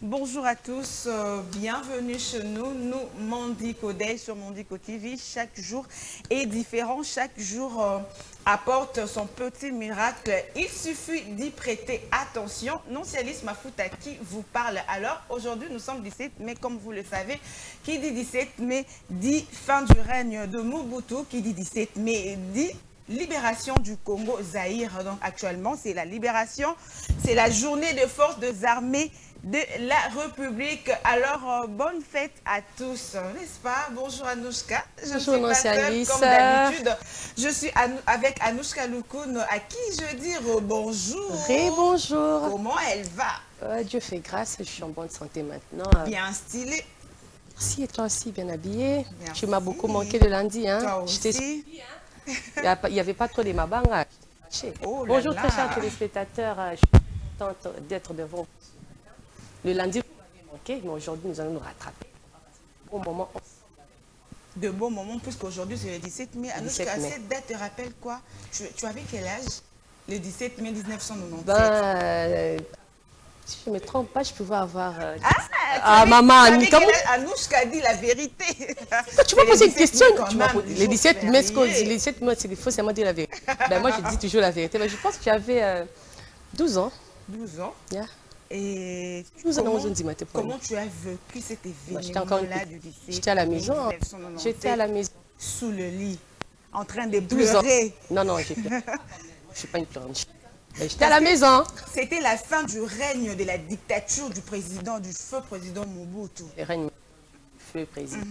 Bonjour à tous, bienvenue chez nous. Nous, Mandiko Day sur Mandiko TV. Chaque jour est différent, chaque jour apporte son petit miracle. Il suffit d'y prêter attention. Non, c'est Alice Mafuta qui vous parle. Alors, aujourd'hui, nous sommes 17 mai, comme vous le savez. Qui dit 17 mai dit fin du règne de Mobutu. Qui dit 17 mai dit libération du Congo Zaïre. Donc, actuellement, c'est la libération. C'est la journée de force des armées de la République. Alors, bonne fête à tous, n'est-ce pas? Bonjour Anouchka. Je Bonjour, ne suis pas seule, Alice. comme d'habitude. Je suis avec Anouchka Loukoun, à qui je dis bonjour. Bonjour. Comment elle va? Dieu fait grâce, je suis en bonne santé maintenant. Bien stylée. Merci, et toi aussi, bien habillée. Merci. Tu m'as beaucoup manqué le lundi. Hein? Toi aussi. Il n'y avait pas trop de mabanga. Oh là Bonjour, là. très chers téléspectateurs. Je suis contente d'être devant vous. Le lundi, vous m'avez manqué, mais aujourd'hui, nous allons nous rattraper. Bon moment. De beaux moments, puisqu'aujourd'hui, c'est le 17 mai. Anouchka, cette date te rappelle quoi? Tu avais quel âge? Le 17 mai 1997. Si je ne me trompe pas, je pouvais avoir... maman, Anouchka dit la vérité. Tu vas poser une question. Le 17 mai, il faut seulement dire la vérité. Moi, je dis toujours la vérité. Je pense que j'avais 12 ans. 12 ans? Yeah. Et comment tu as vécu cet événement-là du 17 mai? J'étais à la maison. J'étais à la maison. Sous le lit, en train de pleurer. Non, je ne suis pas une pleurante. J'étais à la maison. C'était la fin du règne de la dictature du feu président Mobutu. Le règne du feu président,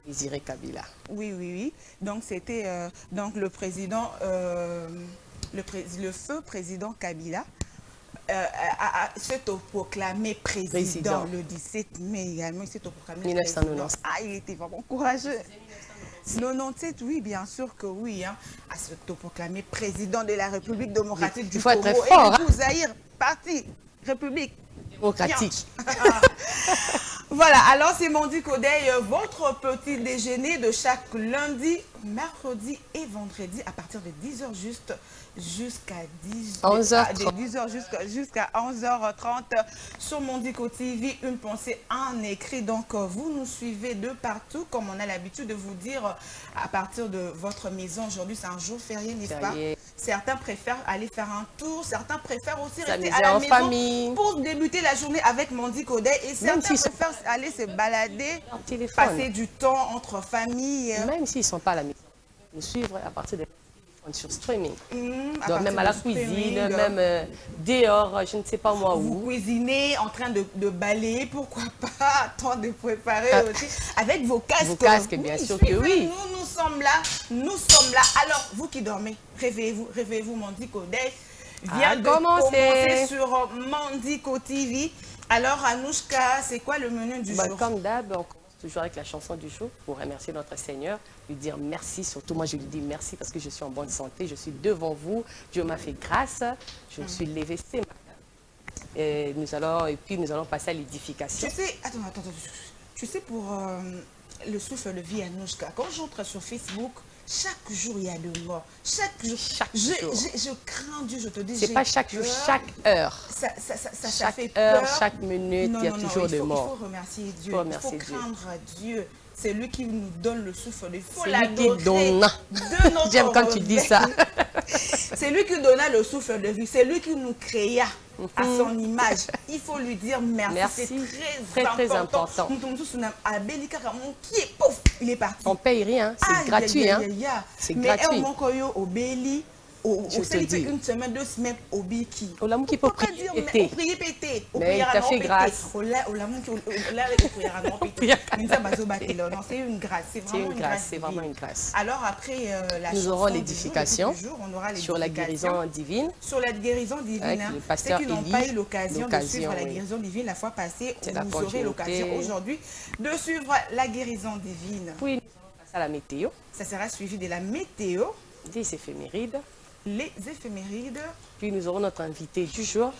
Désiré Kabila. Oui. Donc c'était le président, le feu président Kabila s'est proclamé président le 17 mai également. Il s'est proclamé 1990. Il était vraiment courageux. 97, oui, bien sûr que oui. Hein, à s'autoproclamer président de la République démocratique du Congo. Être fort, et du Zaïre, parti, République démocratique. Voilà, alors c'est Mandiko Day, votre petit déjeuner de chaque lundi, mercredi et vendredi à partir de 10h juste jusqu'à 10h jusqu'à 11h30 sur Mandiko TV, une pensée en écrit. Donc vous nous suivez de partout, comme on a l'habitude de vous dire à partir de votre maison. Aujourd'hui c'est un jour férié, n'est-ce pas? Certains préfèrent aller faire un tour, certains préfèrent aussi rester à la maison famille pour débuter la journée avec Mandiko Day, et certains préfèrent aller se balader, passer du temps entre familles. Même s'ils ne sont pas à la maison, nous suivre à partir de sur streaming. Donc même à la cuisine, même dehors, je ne sais pas moi où. Vous cuisinez en train de balayer, pourquoi pas, temps de préparer aussi, avec vos casques. Vos casques, bien sûr que oui. Nous sommes là. Alors, vous qui dormez, réveillez-vous, Mandiko Day vient de commencer sur Mandiko TV. Alors, Anouchka, c'est quoi le menu du jour? Comme d'hab, on commence toujours avec la chanson du jour pour remercier notre Seigneur, lui dire merci. Surtout, moi, je lui dis merci parce que je suis en bonne santé, je suis devant vous. Dieu m'a fait grâce, je me suis levée ce matin. Et puis, nous allons passer à l'édification. Tu sais, attends. Tu sais, pour le souffle de vie, Anouchka, quand j'entre sur Facebook, chaque jour, il y a de mort. Chaque jour. Je crains Dieu, je te dis. C'est pas chaque jour, chaque heure. Ça fait heure, peur. chaque minute, il y a toujours de mort. Il faut remercier Dieu. Il faut craindre Dieu. C'est lui qui nous donne le souffle de vie. C'est lui qui donne. J'aime quand tu dis ça. C'est lui qui donna le souffle de vie. C'est lui qui nous créa à son image. Il faut lui dire merci. C'est très important. On paye rien, c'est gratuit. C'est gratuit. au une semaine, 2 semaines, au biki. Au l'amour qui peut prier pété. Prier pété. Mais il t'a fait grâce. Au l'amour qui c'est une grâce. C'est vraiment une grâce. Alors après la nous aurons l'édification sur la guérison divine. Sur la guérison divine. Ceux qui n'ont pas eu l'occasion de suivre la guérison divine la fois passée, vous aurez l'occasion aujourd'hui de suivre la guérison divine. Oui, nous allons passer à la météo. Ça sera suivi de la météo. Des éphémérides. Les éphémérides. Puis nous aurons notre invité du jour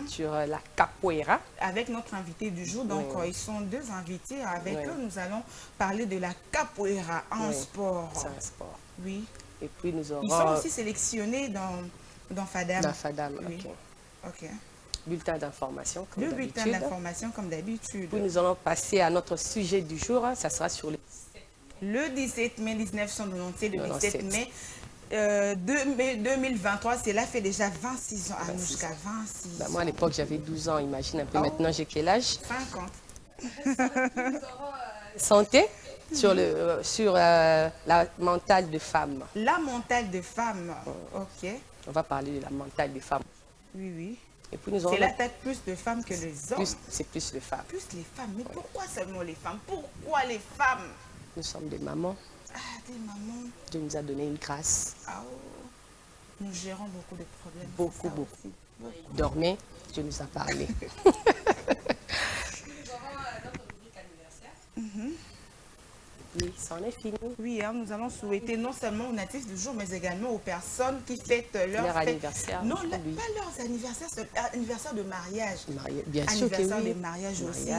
sur la capoeira. Avec notre invité du jour, donc ils sont 2 invités. Avec eux, nous allons parler de la capoeira en sport. C'est un sport. Oui. Et puis nous aurons... Ils sont aussi sélectionnés dans FADAM. Dans FADAM, oui. Ok. Bulletin d'information, comme d'habitude. Le bulletin d'information, comme d'habitude. Puis nous allons passer à notre sujet du jour. Ça sera sur le 17 mai 1997, le 17 mai 2023, cela fait déjà 26 ans. Anouchka, 26 ans. Moi, à l'époque, j'avais 12 ans. Imagine un peu. Maintenant, j'ai quel âge? 50. Santé sur la mentale de femme. La mentale de femme, ok. On va parler de la mentale des femmes. Oui, oui. Et puis nous aurons... C'est l'attaque plus de femmes que les hommes. C'est plus les femmes. Plus les femmes. Mais pourquoi seulement les femmes? Pourquoi les femmes? Nous sommes des mamans. Ah, des mamans. Dieu nous a donné une grâce. Ah, oh. Nous gérons beaucoup de problèmes. Beaucoup. Dormez, Dieu nous a parlé. Nous aurons notre rubrique anniversaire. Oui, ça en est fini. Oui, hein, nous allons souhaiter non seulement aux natifs du jour, mais également aux personnes qui fêtent leur anniversaire. Non, pas leurs anniversaires, c'est l'anniversaire de mariage. Bien sûr que oui. Anniversaire de mariage aussi.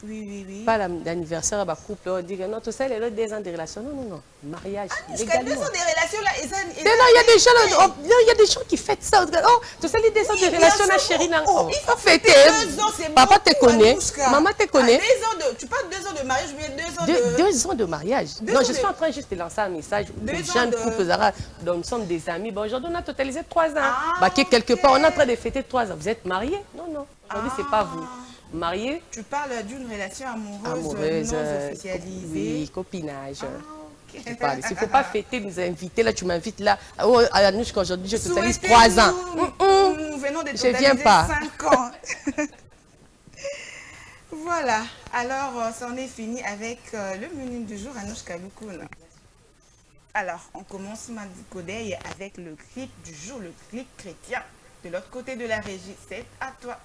Oui. Pas l'anniversaire à couple, on dit que non, tout ça, il y a 2 ans de relation. Non. Mariage. Jusqu'à 2 ans de relation, là, il y a des gens qui fêtent ça. Oh, tout ça, les 2 ans de relation, la chérie. Il faut fêter 2 ans, c'est papa te connaît, maman te connaît. Tu parles 2 ans de mariage, mais 2 ans de mariage. Non, je suis en train juste de lancer un message aux jeunes couples arabes dont nous sommes des amis. Bon, aujourd'hui, on a totalisé 3 ans. Quelque part, on est en train de fêter 3 ans. Vous êtes mariés? Non. Aujourd'hui, ce n'est pas vous. Marié. Tu parles d'une relation amoureuse non officialisée. Oui, copinage. Il ne faut pas fêter, nous inviter. Là, tu m'invites là. Oh, à Anouchka, aujourd'hui, je totalise 3 ans. Nous venons de totaliser 5 ans. Voilà. Alors, c'en est fini avec le menu du jour, Anouchka Loukoun. Alors, on commence Mandikoday avec le clip du jour, le clip chrétien. De l'autre côté de la régie, c'est à toi.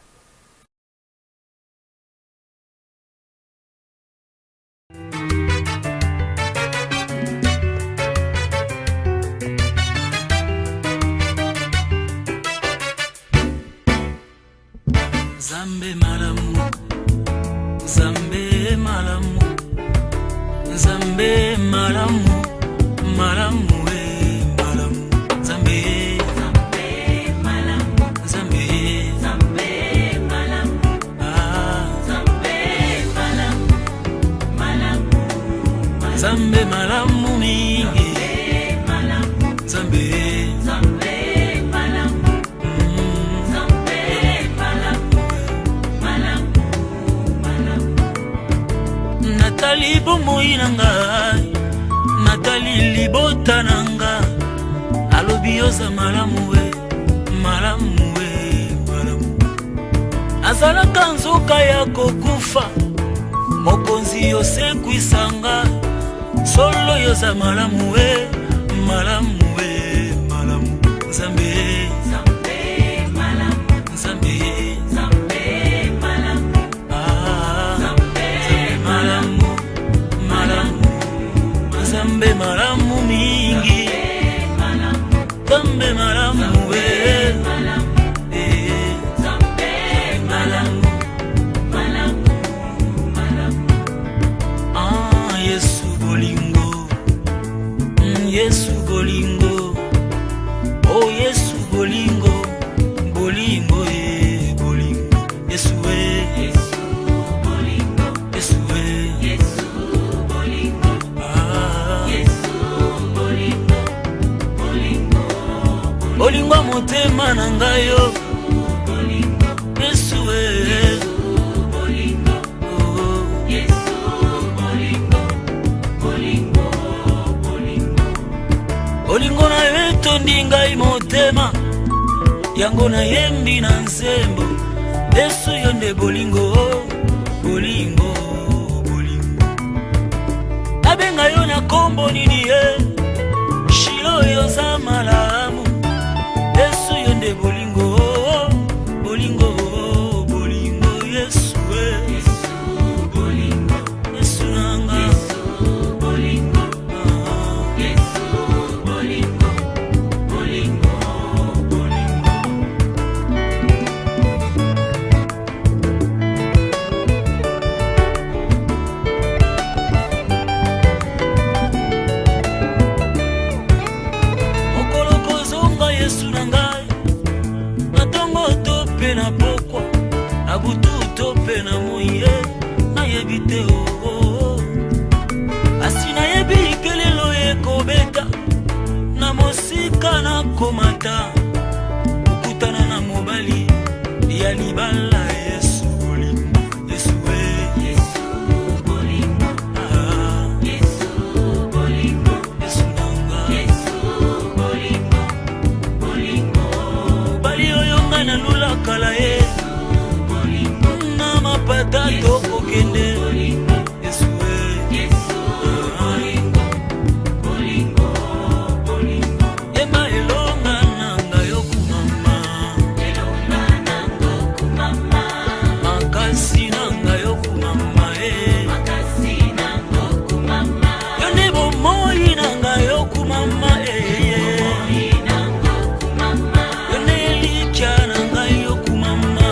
Zambe malamu, Zambe malamu, Zambe malamu, malamu malamu, Zambe, Zambe malamu, Zambe, Zambe malamu, Zambe malamu, malamu, Zambe malamu mingi, Zambe, Zambe malamu, Zambe Natali bomoi nanga, Natali libota nanga, alobi oza malamu we, malamu we, malamu. Azalaka nzoka ya kokufa, mokonzi yosekwisanga, solo yoza malamu we, malamu we, malamu. Zambe, Zambe malamu, Zambe, Zambe malamu. Zambe malamu mingi, Zambe malamu we, Zambe malamu, Yesu bolingo, Yesu bolingo, oh Yesu bolingo, bolingo bolingo, Yesu we, Yesu bolingo, Yesu we, Yesu bolingo. Bolingo motema na ngai yo, Yesu we, bolingo na yo etondi ngai mo yango nayembi na nsembo Yesu yo nde bolingo bolingo bolingo abenga yo na kombo nini ye Shilo yo za malamu Yesu yo nde bolingo bolingo bolingo Yesu Yesu bolingo Yesu nanga Yesu bolingo Yesu bolingo bolingo bolingo Okoloko zonga Yesu nanga Natongo tope na pokwa Nabutu tope na moye Nayebite Asina yebi kelelo ekobeta Na mosika na komata Ukutana na mobali Ya libala Yesu bolingo Yesu Yesu bolingo Yesu bolingo Yesu nanga Yesu bolingo bolingo Bali oyonga na lula kala ye Na mapata toko kende Yesu Yesu bolingo bolingo bolingo Ema elonga nanga yokumama Elonga nanga yokumama Makasi nanga yokumama Makasi nanga yokumama Yone bomoi nanga yokumama Bomoi nanga yokumama Yone likia nanga yokumama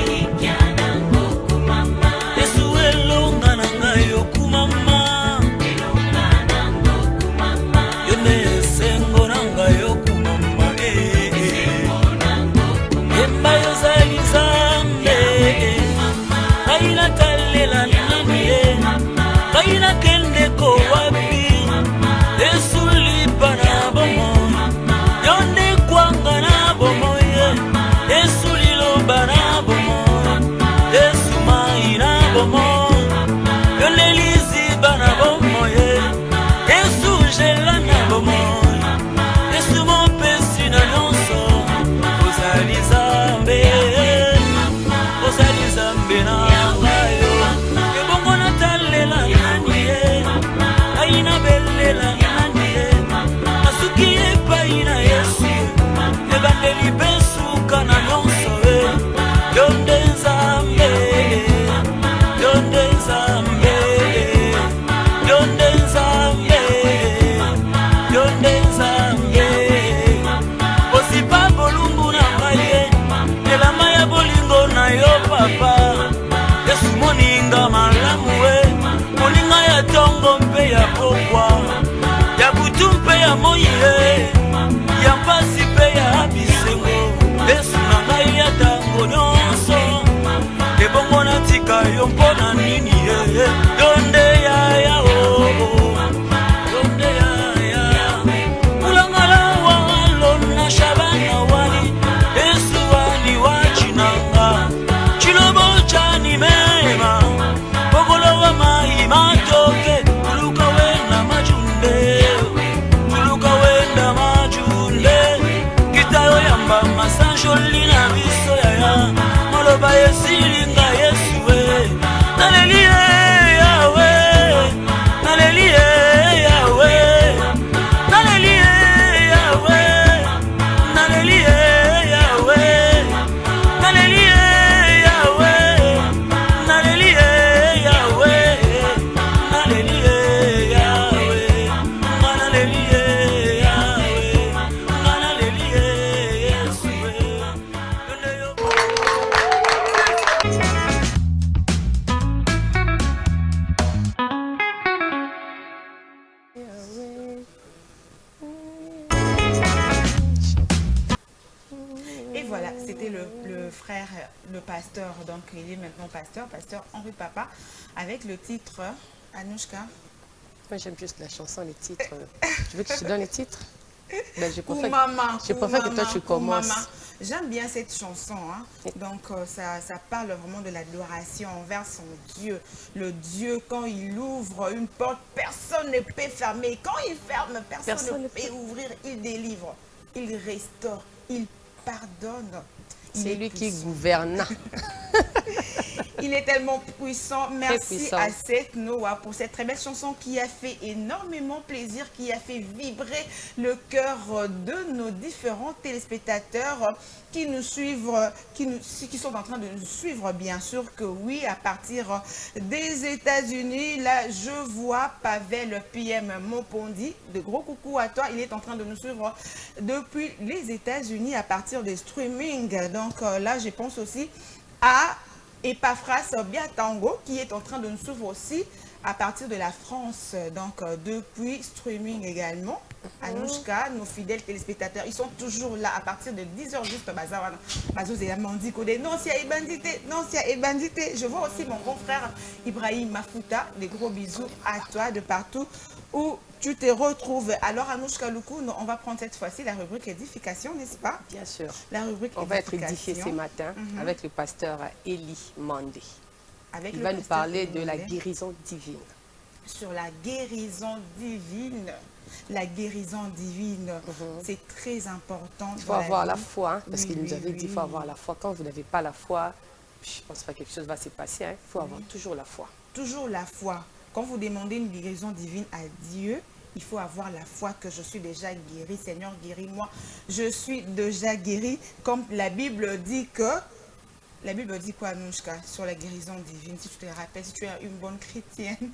Likia nanga yokumama Yesu elonga nanga yokumama Elonga nanga yokumama Yone sengo nanga yokumama Sengo nanga yokumama Yemba yozali zambe Kaina talela nani Kaina kende ko wapi Yesu lipa na bomo Yonde kwanga na bomo Yesu liloba na bomo Yesu mai na bomo Yonde liziba na bomo Yesu jela na bomo Yesu mopesi na nyonso Ozali zambe Ozali zambe na ngayo Ebongo na talela nani Aina belela nani Asuki epai na Yesu Ebandeli besuka na nyonso Yonde zambe Yonde zambe Yonde zambe Yonde zambe Osipa bolungu na ngaye Elama ya bolingo na yo papa Yesu moninga malamu Moninga ya tongo mpe ya pokwa Ya butu mpe ya moyi Ya mpasi mpe ya bisengo Yesu na ngai ya tango nyonso Ebongo na tika yo mpona nini Yonde ya ya Yonde ya ya Ulangala walo na shabana wali Yesu wani wachinanga Chilobo chani mema Bogolo wa mai matoke Tuluka wena majunde Tuluka wena majunde Kitayo yamba masanjoli na biso ya ya Maloba yesilinga Yesu we Nalelie yawe Nalelie yawe Nalelie yawe Nalelie yawe Nalelie yawe Nalelie yawe Nalelie yawe Nalelie yawe Nalelie Yesu Yonde yo Et voilà, c'était le frère, le pasteur, donc il est maintenant pasteur Henri Papa, avec le titre Anouchka. Moi, j'aime juste la chanson, les titres. Tu veux que je te donne les titres? Ben, je préfère que toi, tu commences. J'aime bien cette chanson. Hein. Donc, ça parle vraiment de l'adoration envers son Dieu. Le Dieu, quand il ouvre une porte, personne ne peut fermer. Quand il ferme, personne ne peut ouvrir. Il délivre, il restaure, il pardonne. Il C'est est lui qui puissant. gouverne. Il est tellement puissant. Merci puissant. à Seth Noah pour cette très belle chanson qui a fait énormément plaisir, qui a fait vibrer le cœur de nos différents téléspectateurs qui nous suivent, qui sont en train de nous suivre, bien sûr que oui, à partir des États-Unis. Là, je vois Pavel PM Mopondi. De gros coucou à toi. Il est en train de nous suivre depuis les États-Unis à partir des streamings. Donc là, je pense aussi à Epaphras Biatango qui est en train de nous suivre aussi à partir de la France, donc depuis streaming également. Anouchka, nos fidèles téléspectateurs, ils sont toujours là à partir de 10h juste. Je vois aussi mon bon frère Ibrahim Mafuta. Des gros bisous à toi de partout où tu te retrouves. Alors Anouchka Loukou, on va prendre cette fois-ci la rubrique édification, n'est-ce pas? Bien sûr. La rubrique On va être édification. édifié ce matin avec le pasteur Eli Mandé. Avec Il le va nous pasteur parler de la Mandé. guérison divine. Sur la guérison divine. La guérison divine, c'est très important. Il faut avoir la foi, hein, parce qu'il nous avait dit qu'il faut oui. avoir la foi. Quand vous n'avez pas la foi, je ne pense pas que quelque chose va se passer. Il faut avoir toujours la foi. Toujours la foi. Quand vous demandez une guérison divine à Dieu, il faut avoir la foi que je suis déjà guéri. Seigneur, guéris-moi. Je suis déjà guéri. Comme la Bible dit que... La Bible dit quoi, Anouchka, sur la guérison divine? Si tu te rappelles, si tu es une bonne chrétienne.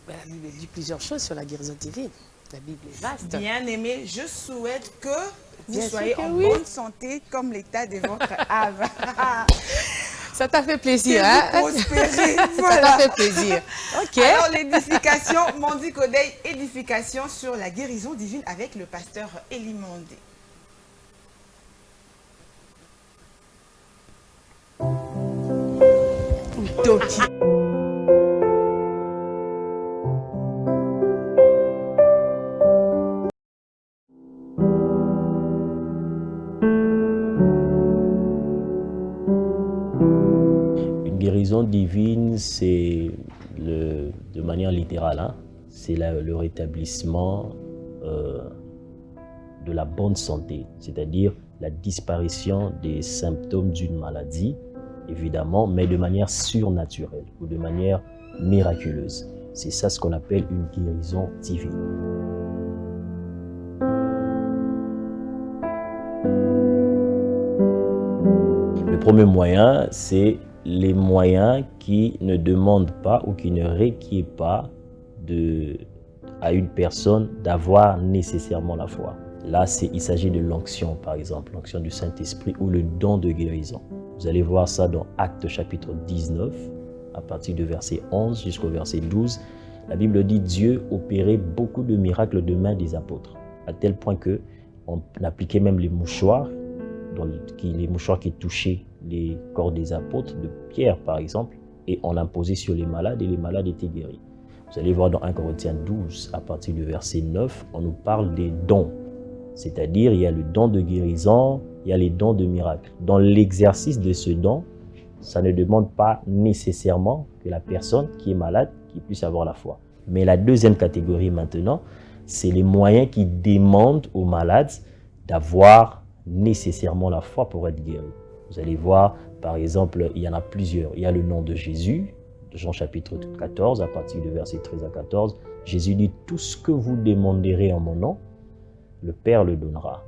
Ben, la Bible dit plusieurs choses sur la guérison divine. La Bible est vaste. Bien aimé, je souhaite que vous Bien sûr soyez que en oui. bonne santé comme l'état de votre âme. Ça t'a fait plaisir, Que hein? vous prospérez. Ça Voilà. t'a fait plaisir. Ok. Alors, l'édification, Mandi Kodei, édification sur la guérison divine avec le pasteur Eli Mandé. Doki. Une guérison divine, c'est de manière littérale, hein, c'est le rétablissement de la bonne santé, c'est-à-dire la disparition des symptômes d'une maladie, évidemment, mais de manière surnaturelle ou de manière miraculeuse. C'est ça ce qu'on appelle une guérison divine. Le premier moyen, c'est les moyens qui ne demandent pas ou qui ne requièrent pas à une personne d'avoir nécessairement la foi. Là, il s'agit de l'onction, par exemple, l'onction du Saint-Esprit ou le don de guérison. Vous allez voir ça dans Actes chapitre 19, à partir du verset 11 jusqu'au verset 12. La Bible dit « Dieu opérait beaucoup de miracles de main des apôtres », à tel point qu'on appliquait même les mouchoirs, les mouchoirs qui touchaient les corps des apôtres, de Pierre par exemple, et on l'imposait sur les malades et les malades étaient guéris. Vous allez voir dans 1 Corinthiens 12, à partir du verset 9, on nous parle des dons. C'est-à-dire, il y a le don de guérison, il y a les dons de miracles. Dans l'exercice de ce don, ça ne demande pas nécessairement que la personne qui est malade qui puisse avoir la foi. Mais la deuxième catégorie maintenant, c'est les moyens qui demandent aux malades d'avoir nécessairement la foi pour être guéris. Vous allez voir, par exemple, il y en a plusieurs. Il y a le nom de Jésus, Jean chapitre 14, à partir du verset 13 à 14. Jésus dit « Tout ce que vous demanderez en mon nom, le Père le donnera ».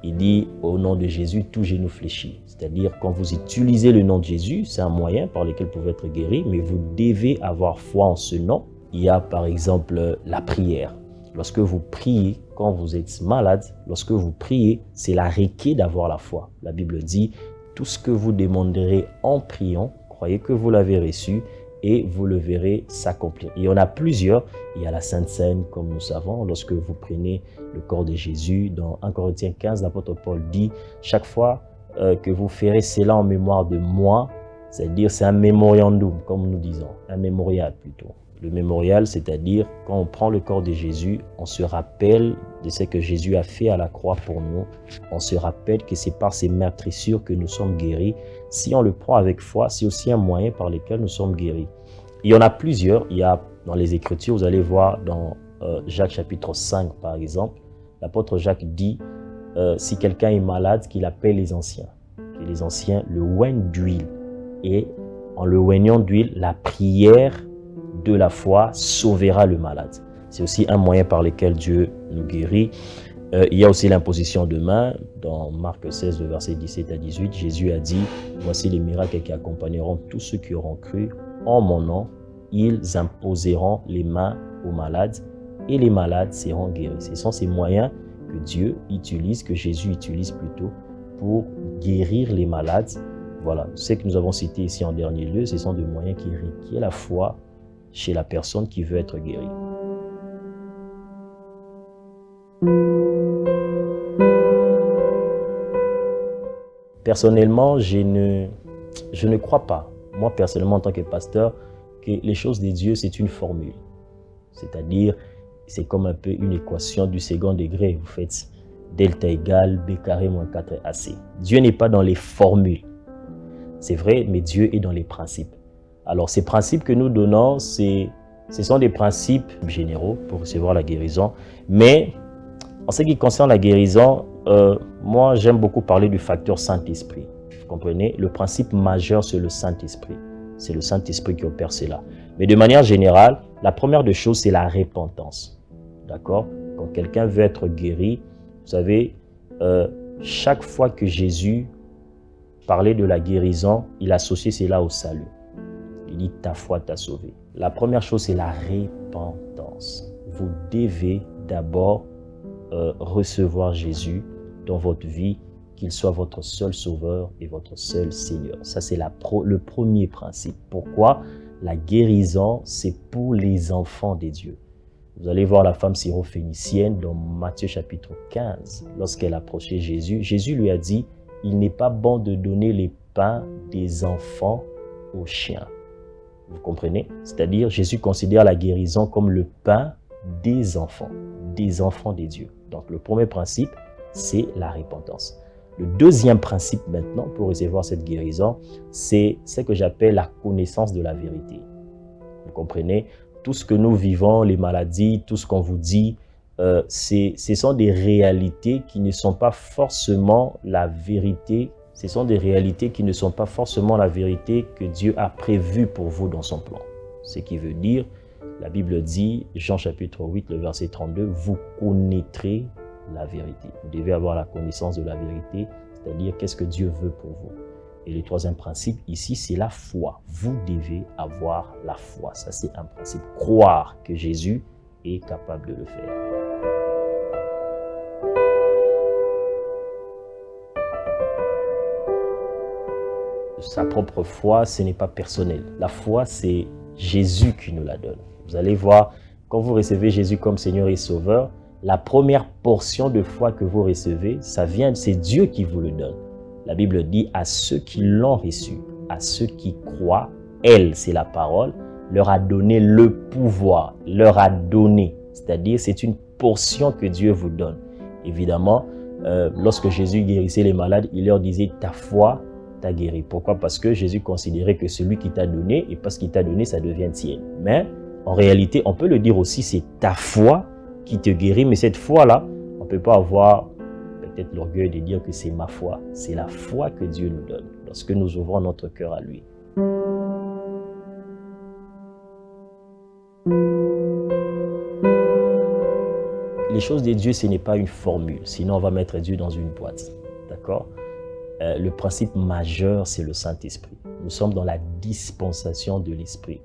Il dit au nom de Jésus, tout genou fléchit. C'est-à-dire, quand vous utilisez le nom de Jésus, c'est un moyen par lequel vous pouvez être guéri, mais vous devez avoir foi en ce nom. Il y a par exemple la prière. Lorsque vous priez, quand vous êtes malade, lorsque vous priez, c'est la requête d'avoir la foi. La Bible dit, tout ce que vous demanderez en priant, croyez que vous l'avez reçu et vous le verrez s'accomplir. Il y en a plusieurs. Il y a la Sainte Seine, comme nous savons, lorsque vous prenez le corps de Jésus. Dans 1 Corinthiens 15, l'apôtre Paul dit, chaque fois que vous ferez cela en mémoire de moi, c'est-à-dire c'est un mémoriandum, comme nous disons, un mémorial plutôt. Le mémorial, c'est-à-dire quand on prend le corps de Jésus, on se rappelle de ce que Jésus a fait à la croix pour nous. On se rappelle que c'est par ses meurtrissures que nous sommes guéris. Si on le prend avec foi, c'est aussi un moyen par lequel nous sommes guéris. Il y en a plusieurs. Il y a dans les Écritures, vous allez voir dans Jacques chapitre 5 par exemple, l'apôtre Jacques dit si quelqu'un est malade, qu'il appelle les anciens. Que les anciens le oignent d'huile. Et en le oignant d'huile, la prière de la foi sauvera le malade. C'est aussi un moyen par lequel Dieu nous guérit. Il y a aussi l'imposition de main. Dans Marc 16, le verset 17 à 18, Jésus a dit « Voici les miracles qui accompagneront tous ceux qui auront cru en mon nom. Ils imposeront les mains aux malades et les malades seront guéris. » Ce sont ces moyens que Dieu utilise, que Jésus utilise plutôt, pour guérir les malades. Voilà, ce que nous avons cité ici en dernier lieu, ce sont des moyens qui requièrent la foi chez la personne qui veut être guérie. Personnellement, je ne crois pas, moi personnellement en tant que pasteur, que les choses de Dieu, c'est une formule. C'est-à-dire, c'est comme un peu une équation du second degré. Vous faites delta égale b carré moins 4ac. Dieu n'est pas dans les formules. C'est vrai, mais Dieu est dans les principes. Alors, ces principes que nous donnons, ce sont des principes généraux pour recevoir la guérison. Mais en ce qui concerne la guérison, moi, j'aime beaucoup parler du facteur Saint-Esprit. Vous comprenez? Le principe majeur, c'est le Saint-Esprit. C'est le Saint-Esprit qui opère cela. Mais de manière générale, la première des choses, c'est la repentance. D'accord? Quand quelqu'un veut être guéri, vous savez, chaque fois que Jésus parlait de la guérison, il associait cela au salut. Il dit « ta foi t'a sauvé ». La première chose, c'est la repentance. Vous devez d'abord recevoir Jésus dans votre vie, qu'il soit votre seul sauveur et votre seul Seigneur. Ça, c'est le premier principe. Pourquoi? La guérison, c'est pour les enfants des dieux. Vous allez voir la femme syrophénicienne dans Matthieu chapitre 15. Lorsqu'elle approchait Jésus, Jésus lui a dit « Il n'est pas bon de donner les pains des enfants aux chiens ». Vous comprenez? C'est-à-dire, Jésus considère la guérison comme le pain des enfants des dieux. Donc, le premier principe, c'est la repentance. Le deuxième principe maintenant, pour recevoir cette guérison, c'est ce que j'appelle la connaissance de la vérité. Vous comprenez? Tout ce que nous vivons, les maladies, tout ce qu'on vous dit, ce sont des réalités qui ne sont pas forcément la vérité. Ce sont des réalités qui ne sont pas forcément la vérité que Dieu a prévue pour vous dans son plan. Ce qui veut dire, la Bible dit, Jean chapitre 8, le verset 32, « Vous connaîtrez la vérité ». Vous devez avoir la connaissance de la vérité, c'est-à-dire qu'est-ce que Dieu veut pour vous. Et le troisième principe ici, c'est la foi. Vous devez avoir la foi. Ça, c'est un principe. Croire que Jésus est capable de le faire. Sa propre foi, ce n'est pas personnel. La foi, c'est Jésus qui nous la donne. Vous allez voir, quand vous recevez Jésus comme Seigneur et Sauveur, la première portion de foi que vous recevez, c'est Dieu qui vous le donne. La Bible dit à ceux qui l'ont reçu, à ceux qui croient, elle, c'est la parole, leur a donné le pouvoir, leur a donné. C'est-à-dire, c'est une portion que Dieu vous donne. Évidemment, lorsque Jésus guérissait les malades, il leur disait ta foi t'a guéri. Pourquoi? Parce que Jésus considérait que celui qui t'a donné, et parce qu'il t'a donné, ça devient tien. Mais en réalité, on peut le dire aussi, c'est ta foi qui te guérit. Mais cette foi-là, on ne peut pas avoir peut-être l'orgueil de dire que c'est ma foi. C'est la foi que Dieu nous donne lorsque nous ouvrons notre cœur à lui. Les choses de Dieu, ce n'est pas une formule. Sinon, on va mettre Dieu dans une boîte. D'accord? Le principe majeur, c'est le Saint-Esprit. Nous sommes dans la dispensation de l'Esprit.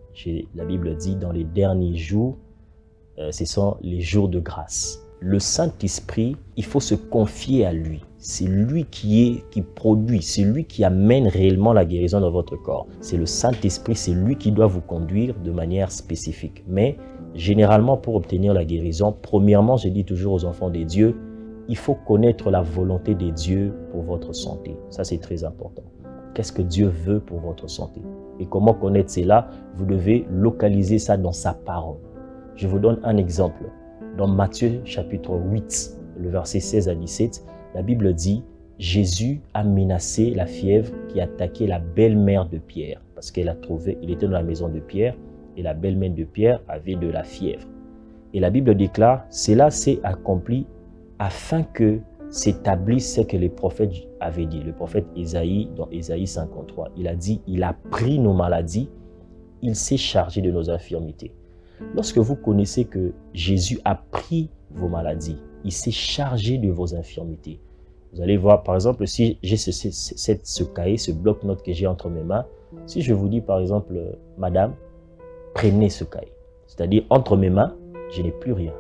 La Bible dit, dans les derniers jours, ce sont les jours de grâce. Le Saint-Esprit, il faut se confier à lui. C'est lui qui produit, c'est lui qui amène réellement la guérison dans votre corps. C'est le Saint-Esprit, c'est lui qui doit vous conduire de manière spécifique. Mais généralement, pour obtenir la guérison, premièrement, je dis toujours aux enfants des dieux, il faut connaître la volonté de Dieu pour votre santé. Ça, c'est très important. Qu'est-ce que Dieu veut pour votre santé? Et comment connaître cela? Vous devez localiser ça dans sa parole. Je vous donne un exemple. Dans Matthieu chapitre 8, le verset 16 à 17, la Bible dit « Jésus a menacé la fièvre qui attaquait la belle-mère de Pierre. » Parce il était dans la maison de Pierre et la belle-mère de Pierre avait de la fièvre. Et la Bible déclare « Cela s'est accompli afin que s'établit ce que les prophètes avaient dit. Le prophète Ésaïe, dans Ésaïe 53, il a dit, il a pris nos maladies, il s'est chargé de nos infirmités. Lorsque vous connaissez que Jésus a pris vos maladies, il s'est chargé de vos infirmités. Vous allez voir, par exemple, si j'ai ce cahier, ce bloc-notes que j'ai entre mes mains, si je vous dis, par exemple, madame, prenez ce cahier. C'est-à-dire, entre mes mains, je n'ai plus rien.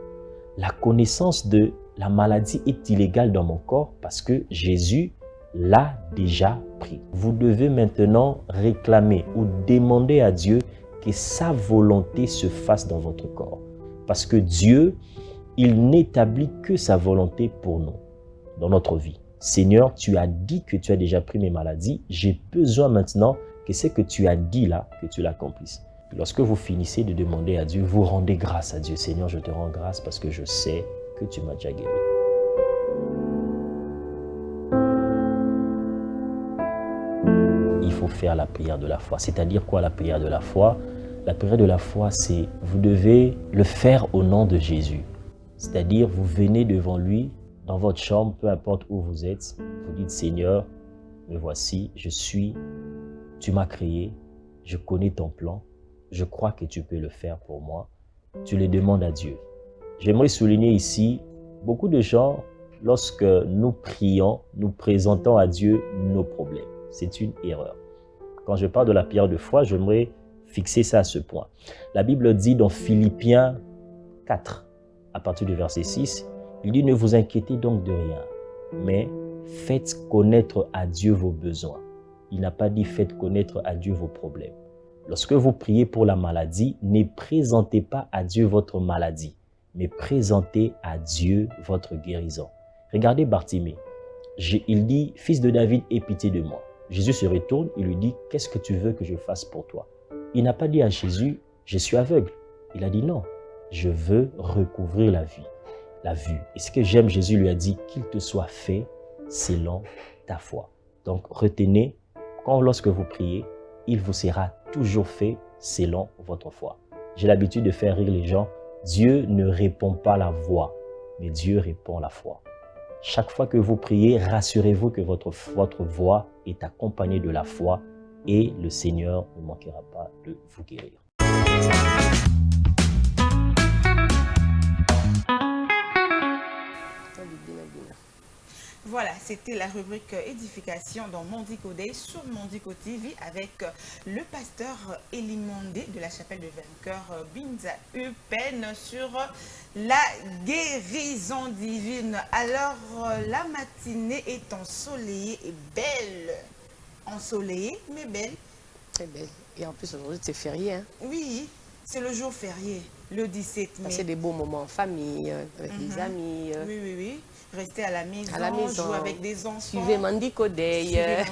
La connaissance de la maladie est illégale dans mon corps parce que Jésus l'a déjà pris. Vous devez maintenant réclamer ou demander à Dieu que sa volonté se fasse dans votre corps. Parce que Dieu, il n'établit que sa volonté pour nous, dans notre vie. Seigneur, tu as dit que tu as déjà pris mes maladies. J'ai besoin maintenant que ce que tu as dit là, que tu l'accomplisses. Lorsque vous finissez de demander à Dieu, vous rendez grâce à Dieu. Seigneur, je te rends grâce parce que je sais que tu m'as déjà guéri. Il faut faire la prière de la foi. C'est-à-dire quoi la prière de la foi? La prière de la foi, c'est vous devez le faire au nom de Jésus. C'est-à-dire vous venez devant lui dans votre chambre, peu importe où vous êtes. Vous dites Seigneur, me voici, je suis, tu m'as créé, je connais ton plan. Je crois que tu peux le faire pour moi. Tu le demandes à Dieu. J'aimerais souligner ici, beaucoup de gens, lorsque nous prions, nous présentons à Dieu nos problèmes. C'est une erreur. Quand je parle de la prière de foi, j'aimerais fixer ça à ce point. La Bible dit dans Philippiens 4, à partir du verset 6, il dit « Ne vous inquiétez donc de rien, mais faites connaître à Dieu vos besoins. » Il n'a pas dit « Faites connaître à Dieu vos problèmes ». Lorsque vous priez pour la maladie, ne présentez pas à Dieu votre maladie, mais présentez à Dieu votre guérison. Regardez Bartimée. Il dit, « Fils de David, aie pitié de moi. » Jésus se retourne, il lui dit, « Qu'est-ce que tu veux que je fasse pour toi ?» Il n'a pas dit à Jésus, « Je suis aveugle. » Il a dit, « Non, je veux recouvrir la vue. » Et ce que j'aime, Jésus lui a dit, « Qu'il te soit fait selon ta foi. » Donc, retenez, lorsque vous priez, il vous sera toujours fait selon votre foi. J'ai l'habitude de faire rire les gens. Dieu ne répond pas la voix, mais Dieu répond la foi. Chaque fois que vous priez, rassurez-vous que votre voix est accompagnée de la foi et le Seigneur ne manquera pas de vous guérir. Voilà, c'était la rubrique édification dans Mondico Day sur Mondico TV avec le pasteur Elimondé de la chapelle de vainqueur Binza Upen sur la guérison divine. Alors, la matinée est ensoleillée et belle. Ensoleillée, mais belle. Très belle. Et en plus, aujourd'hui, c'est férié. Hein? Oui, c'est le jour férié, le 17 mai. Passer des beaux moments en famille, avec les amis. Oui. Rester à la maison, jouer avec des enfants. Suivez Mondico Day.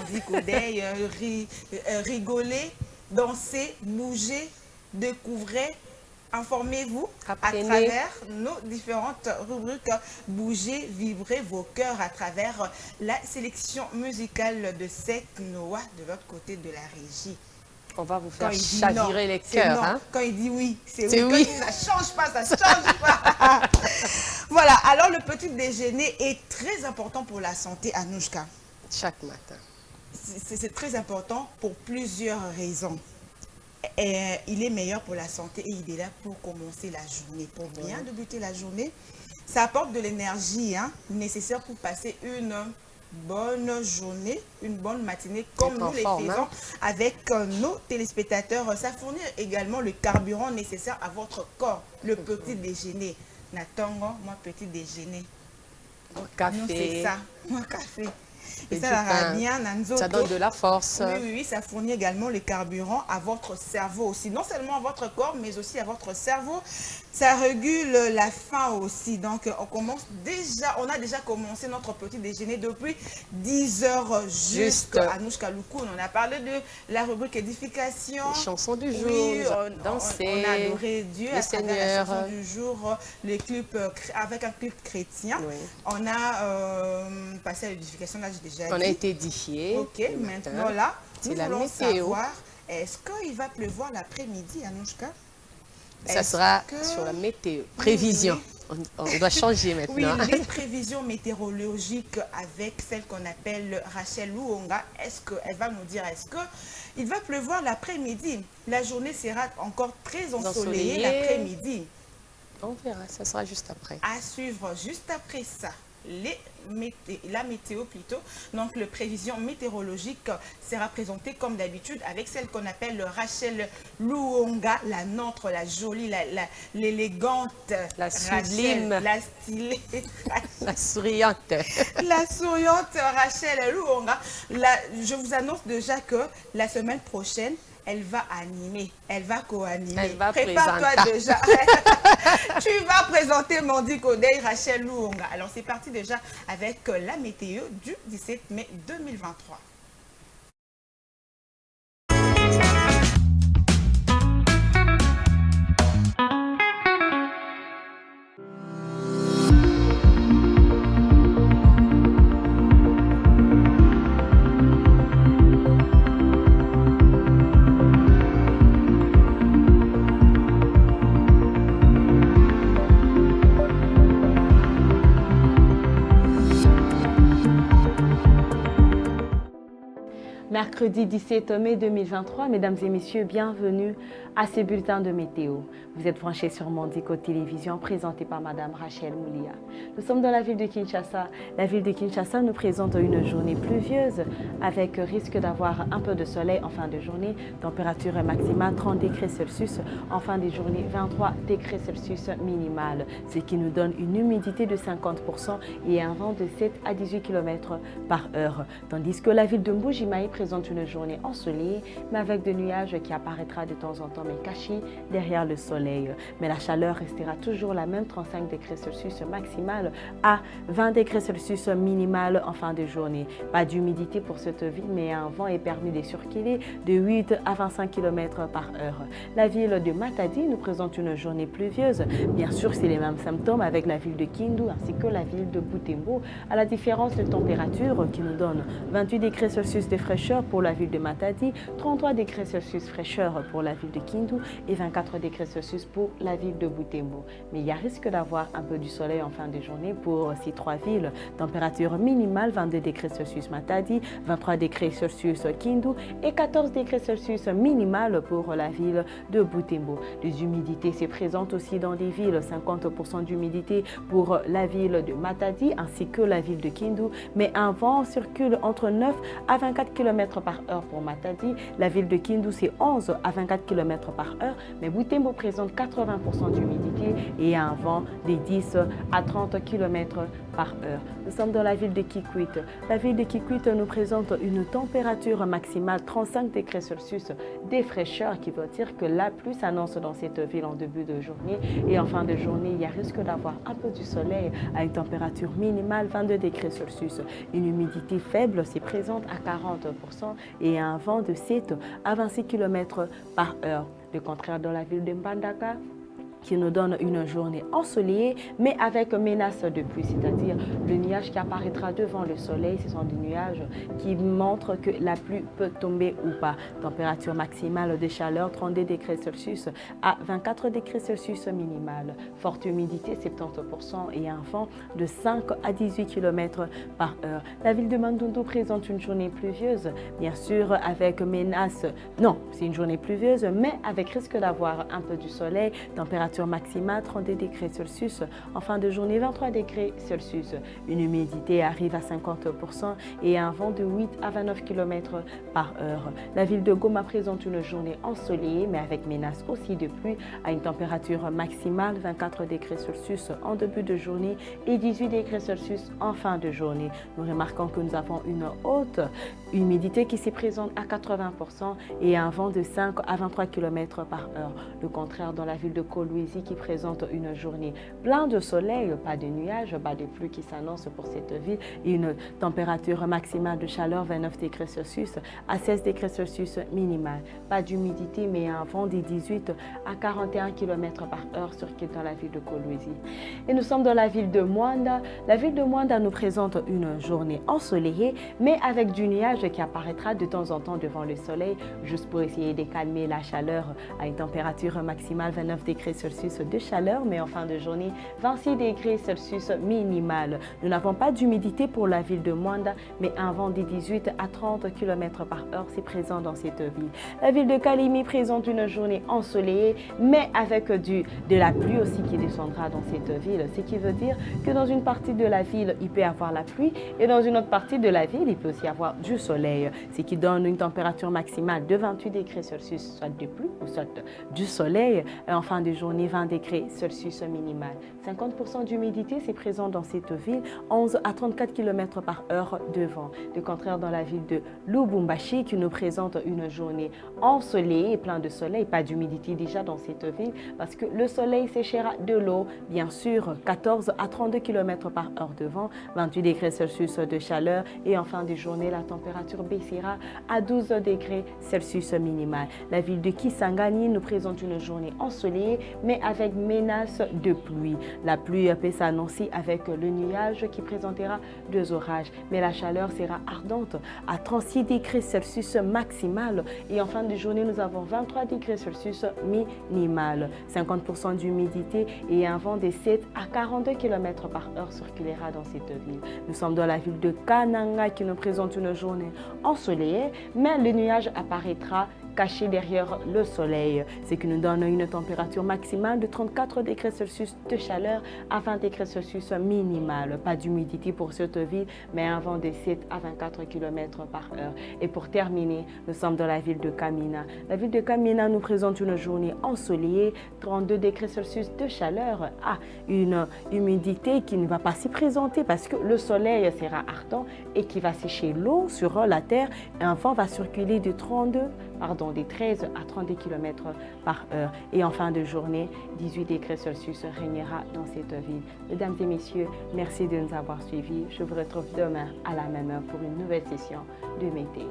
Rigoler, danser, bouger, découvrez, informez-vous à travers nos différentes rubriques. Bougez, vibrez vos cœurs à travers la sélection musicale de Seth Noah de l'autre côté de la régie. On va vous faire chavirer les cœurs. Hein? Quand il dit oui, c'est oui. Quand il dit ça change pas, ça change pas. Voilà, alors le petit déjeuner est très important pour la santé, Anouchka. Chaque matin. C'est très important pour plusieurs raisons. Et il est meilleur pour la santé et il est là pour commencer la journée, pour bien débuter la journée. Ça apporte de l'énergie nécessaire pour passer une bonne journée, une bonne matinée comme nous les faisons avec nos téléspectateurs. Ça fournit également le carburant nécessaire à votre corps, le petit déjeuner. Natango, moi petit déjeuner. Café. C'est ça, moi café. Et ça, ça donne de la force. Oui, ça fournit également le carburant à votre cerveau aussi. Non seulement à votre corps, mais aussi à votre cerveau. Ça régule la faim aussi. Donc, on a déjà commencé notre petit déjeuner depuis 10 heures juste. Anouchka Loukou, on a parlé de la rubrique édification. Les chansons du jour, danser. On a adoré Dieu à travers la chanson du jour, avec un clip chrétien. Oui. On a passé à l'édification, là j'ai déjà dit. On a été édifié. Ok, maintenant là, nous voulons savoir, est-ce qu'il va pleuvoir l'après-midi, Anouchka? Ça sera que- sur la météo. Prévision. On doit changer Oui, maintenant. les prévisions météorologiques avec celle qu'on appelle Rachel Luonga, est-ce qu'elle va nous dire, est-ce qu'il va pleuvoir l'après-midi? La journée sera encore très ensoleillée l'après-midi. On verra, ça sera juste après. À suivre juste après ça, la météo plutôt. Donc, la prévision météorologique sera présentée comme d'habitude avec celle qu'on appelle le Rachel Luonga, la nôtre, la jolie, l'élégante, La sublime. Rachel, la stylée, La souriante. la souriante Rachel Luonga. Je vous annonce déjà que la semaine prochaine, elle va animer, elle va co-animer. Elle va Prépare-toi présenter. déjà. Tu vas présenter Mandy Kodai, Rachel Luonga. Alors c'est parti déjà avec la météo du 17 mai 2023. Mercredi 17 mai 2023, mesdames et messieurs, bienvenue à ce bulletin de météo. Vous êtes branchés sur Mondico Télévision, présenté par madame Rachel Moulia. Nous sommes dans la ville de Kinshasa. La ville de Kinshasa nous présente une journée pluvieuse avec risque d'avoir un peu de soleil en fin de journée. Température maximale 30 degrés Celsius, en fin de journée 23 degrés Celsius minimale, ce qui nous donne une humidité de 50% et un vent de 7 à 18 km par heure. Tandis que la ville de Mbujimaï présente une journée ensoleillée, mais avec des nuages qui apparaîtra de temps en temps, mais cachés derrière le soleil. Mais la chaleur restera toujours la même, 35 degrés Celsius maximale à 20 degrés Celsius minimale en fin de journée. Pas d'humidité pour cette ville, mais un vent est permis de circuler de 8 à 25 km par heure. La ville de Matadi nous présente une journée pluvieuse. Bien sûr, c'est les mêmes symptômes avec la ville de Kindu ainsi que la ville de Butembo, à la différence de température qui nous donne 28 degrés Celsius de fraîcheur pour la ville de Matadi, 33 degrés Celsius fraîcheur pour la ville de Kindu et 24 degrés Celsius pour la ville de Butembo. Mais il y a risque d'avoir un peu du soleil en fin de journée pour ces trois villes. Température minimale 22 degrés Celsius Matadi, 23 degrés Celsius Kindu et 14 degrés Celsius minimale pour la ville de Butembo. Les humidités se présentent aussi dans des villes, 50% d'humidité pour la ville de Matadi ainsi que la ville de Kindu, mais un vent circule entre 9 à 24 km par heure pour Matadi. La ville de Kindu, c'est 11 à 24 km par heure, mais Butembo présente 80% d'humidité et un vent de 10 à 30 km par heure. Nous sommes dans la ville de Kikwit. La ville de Kikwit nous présente une température maximale 35 degrés Celsius des fraîcheurs, qui veut dire que la pluie s'annonce dans cette ville en début de journée et en fin de journée, il y a risque d'avoir un peu du soleil à une température minimale 22 degrés Celsius. Une humidité faible s'y présente à 40% et un vent de 7 à 26 km par heure. Le contraire dans la ville de Mbandaka, qui nous donne une journée ensoleillée, mais avec menace de pluie, c'est-à-dire le nuage qui apparaîtra devant le soleil. Ce sont des nuages qui montrent que la pluie peut tomber ou pas. Température maximale de chaleur 32 degrés Celsius à 24 degrés Celsius minimale. Forte humidité 70% et un vent de 5 à 18 km par heure. La ville de Bandundu présente une journée pluvieuse, bien sûr avec menace. Non, c'est une journée pluvieuse, mais avec risque d'avoir un peu du soleil. Température maximale 32 degrés Celsius, en fin de journée 23 degrés Celsius. Une humidité arrive à 50% et un vent de 8 à 29 km par heure. La ville de Goma présente une journée ensoleillée, mais avec menace aussi de pluie, à une température maximale 24 degrés Celsius en début de journée et 18 degrés Celsius en fin de journée. Nous remarquons que nous avons une haute humidité qui se présente à 80% et un vent de 5 à 23 km par heure. Le contraire dans la ville de Kolwezi, Kolwezi qui présente une journée pleine de soleil, pas de nuages, pas de pluie qui s'annonce pour cette ville et une température maximale de chaleur 29 degrés Celsius à 16 degrés Celsius minimale. Pas d'humidité mais un vent des 18 à 41 km par heure circule dans la ville de Kolwezi. Et nous sommes dans la ville de Mwanda. La ville de Mwanda nous présente une journée ensoleillée mais avec du nuage qui apparaîtra de temps en temps devant le soleil juste pour essayer de calmer la chaleur à une température maximale 29 degrés Celsius de chaleur mais en fin de journée 26 degrés Celsius minimale. Nous n'avons pas d'humidité pour la ville de Mwanda mais un vent des 18 à 30 km par heure c'est présent dans cette ville. La ville de Kalemi présente une journée ensoleillée mais avec de la pluie aussi qui descendra dans cette ville. Ce qui veut dire que dans une partie de la ville il peut y avoir la pluie et dans une autre partie de la ville il peut aussi y avoir du soleil. Ce qui donne une température maximale de 28 degrés Celsius soit de pluie ou soit du soleil et en fin de journée 20 degrés Celsius minimal. 50% d'humidité c'est présent dans cette ville, 11 à 34 km par heure de vent. Le contraire dans la ville de Lubumbashi qui nous présente une journée ensoleillée et plein de soleil, pas d'humidité déjà dans cette ville parce que le soleil séchera de l'eau, bien sûr 14 à 32 km par heure de vent, 28 degrés Celsius de chaleur et en fin de journée la température baissera à 12 degrés Celsius minimal. La ville de Kisangani nous présente une journée ensoleillée mais avec menace de pluie. La pluie peut s'annoncer avec le nuage qui présentera deux orages mais la chaleur sera ardente à 36 degrés Celsius maximal et en fin de journée nous avons 23 degrés Celsius minimal. 50% d'humidité et un vent de 7 à 42 km par heure circulera dans cette ville. Nous sommes dans la ville de Kananga qui nous présente une journée ensoleillée mais le nuage apparaîtra caché derrière le soleil, ce qui nous donne une température maximale de 34 degrés Celsius de chaleur à 20 degrés Celsius minimal. Pas d'humidité pour cette ville, mais un vent de 7 à 24 km par heure. Et pour terminer, nous sommes dans la ville de Kamina. La ville de Kamina nous présente une journée ensoleillée, 32 degrés Celsius de chaleur à une humidité qui ne va pas s'y présenter parce que le soleil sera ardent et qui va sécher l'eau sur la terre. Et un vent va circuler de des 13 à 32 km par heure. Et en fin de journée, 18 degrés Celsius régnera dans cette ville. Mesdames et messieurs, merci de nous avoir suivis. Je vous retrouve demain à la même heure pour une nouvelle session de météo.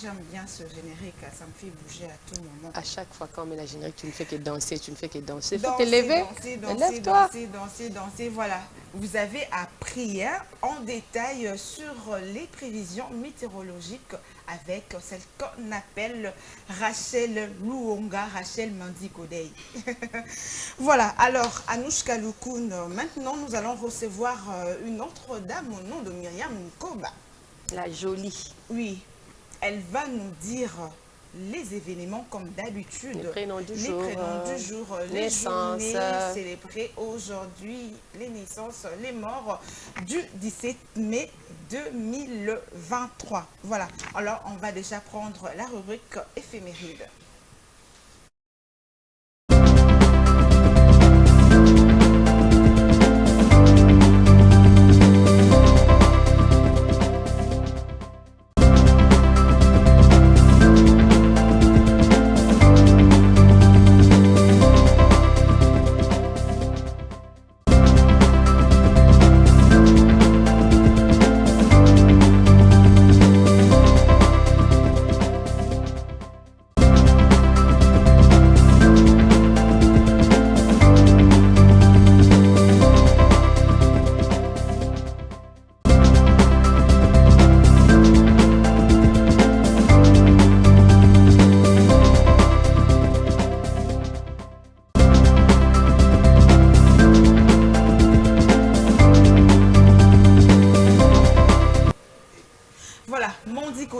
J'aime bien ce générique, ça me fait bouger à tout moment. À chaque fois quand on met la générique, tu ne fais que danser, tu ne fais que danser. Il faut Danser, te lever. danser. Voilà. Vous avez appris en détail sur les prévisions météorologiques avec celle qu'on appelle Rachel Luonga, Rachel Mandikodei. Voilà, alors Anouchka Loukoun, maintenant nous allons recevoir une autre dame au nom de Myriam Nkoba. La jolie. Oui. Elle va nous dire les événements comme d'habitude. Les prénoms du jour, les journées célébrées aujourd'hui, les naissances, les morts du 17 mai 2023. Voilà, alors on va déjà prendre la rubrique éphéméride.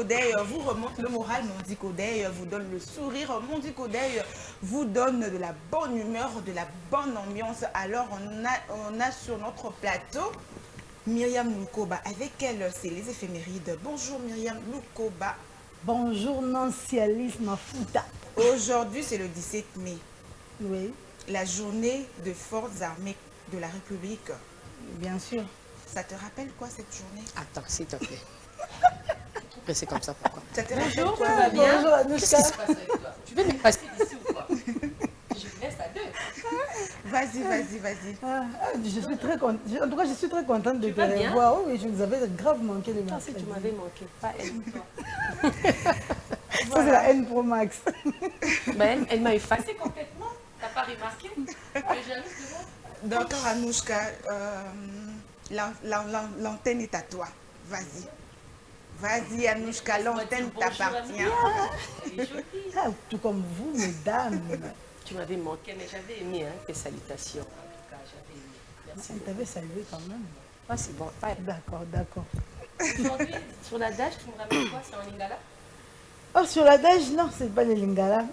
Kodey vous remonte le moral, Mondi Kodey vous donne le sourire, Mondi Kodey vous donne de la bonne humeur, de la bonne ambiance. Alors on a sur notre plateau Myriam Lukoba. Avec elle, c'est les éphémérides. Bonjour Myriam Lukoba. Bonjour Nancy Alice Mafuta. Aujourd'hui, c'est le 17 mai. Oui, La journée de forces armées de la République. bien sûr. Ça te rappelle quoi cette journée? Attends, s'il te plaît. Après, c'est comme ça, pourquoi? Ça te rappelle Bonjour, quoi? ça va bien? Bonjour Anouchka. Qu'est-ce qui se passe avec toi? Tu veux me passer d'ici ou quoi? Je vous laisse à deux. Vas-y. Je suis très contente. En tout cas, je suis très contente de Tu te vas bien? revoir. Oui, je vous avais grave manqué de Ah, ma si tu m'avais manqué, pas elle. Ça, c'est la N Pro Max. Ben, elle m'a effacé complètement. T'as pas remarqué? Je jalouse de moi. D'accord, Anouchka, l'antenne est à toi. Vas-y. Vas-y, Anouchka, l'antenne t'appartient. Elle est jolie. Ah, tout comme vous, mesdames. Tu m'avais manqué, mais j'avais aimé tes salutations. En tout cas, j'avais aimé. Merci. Elle t'avait salué quand même. Ah, c'est bon. Ouais. D'accord. Aujourd'hui, sur la dage, tu me ramènes quoi? C'est en lingala? Oh, sur la Dèche, non, c'est pas les Lingala.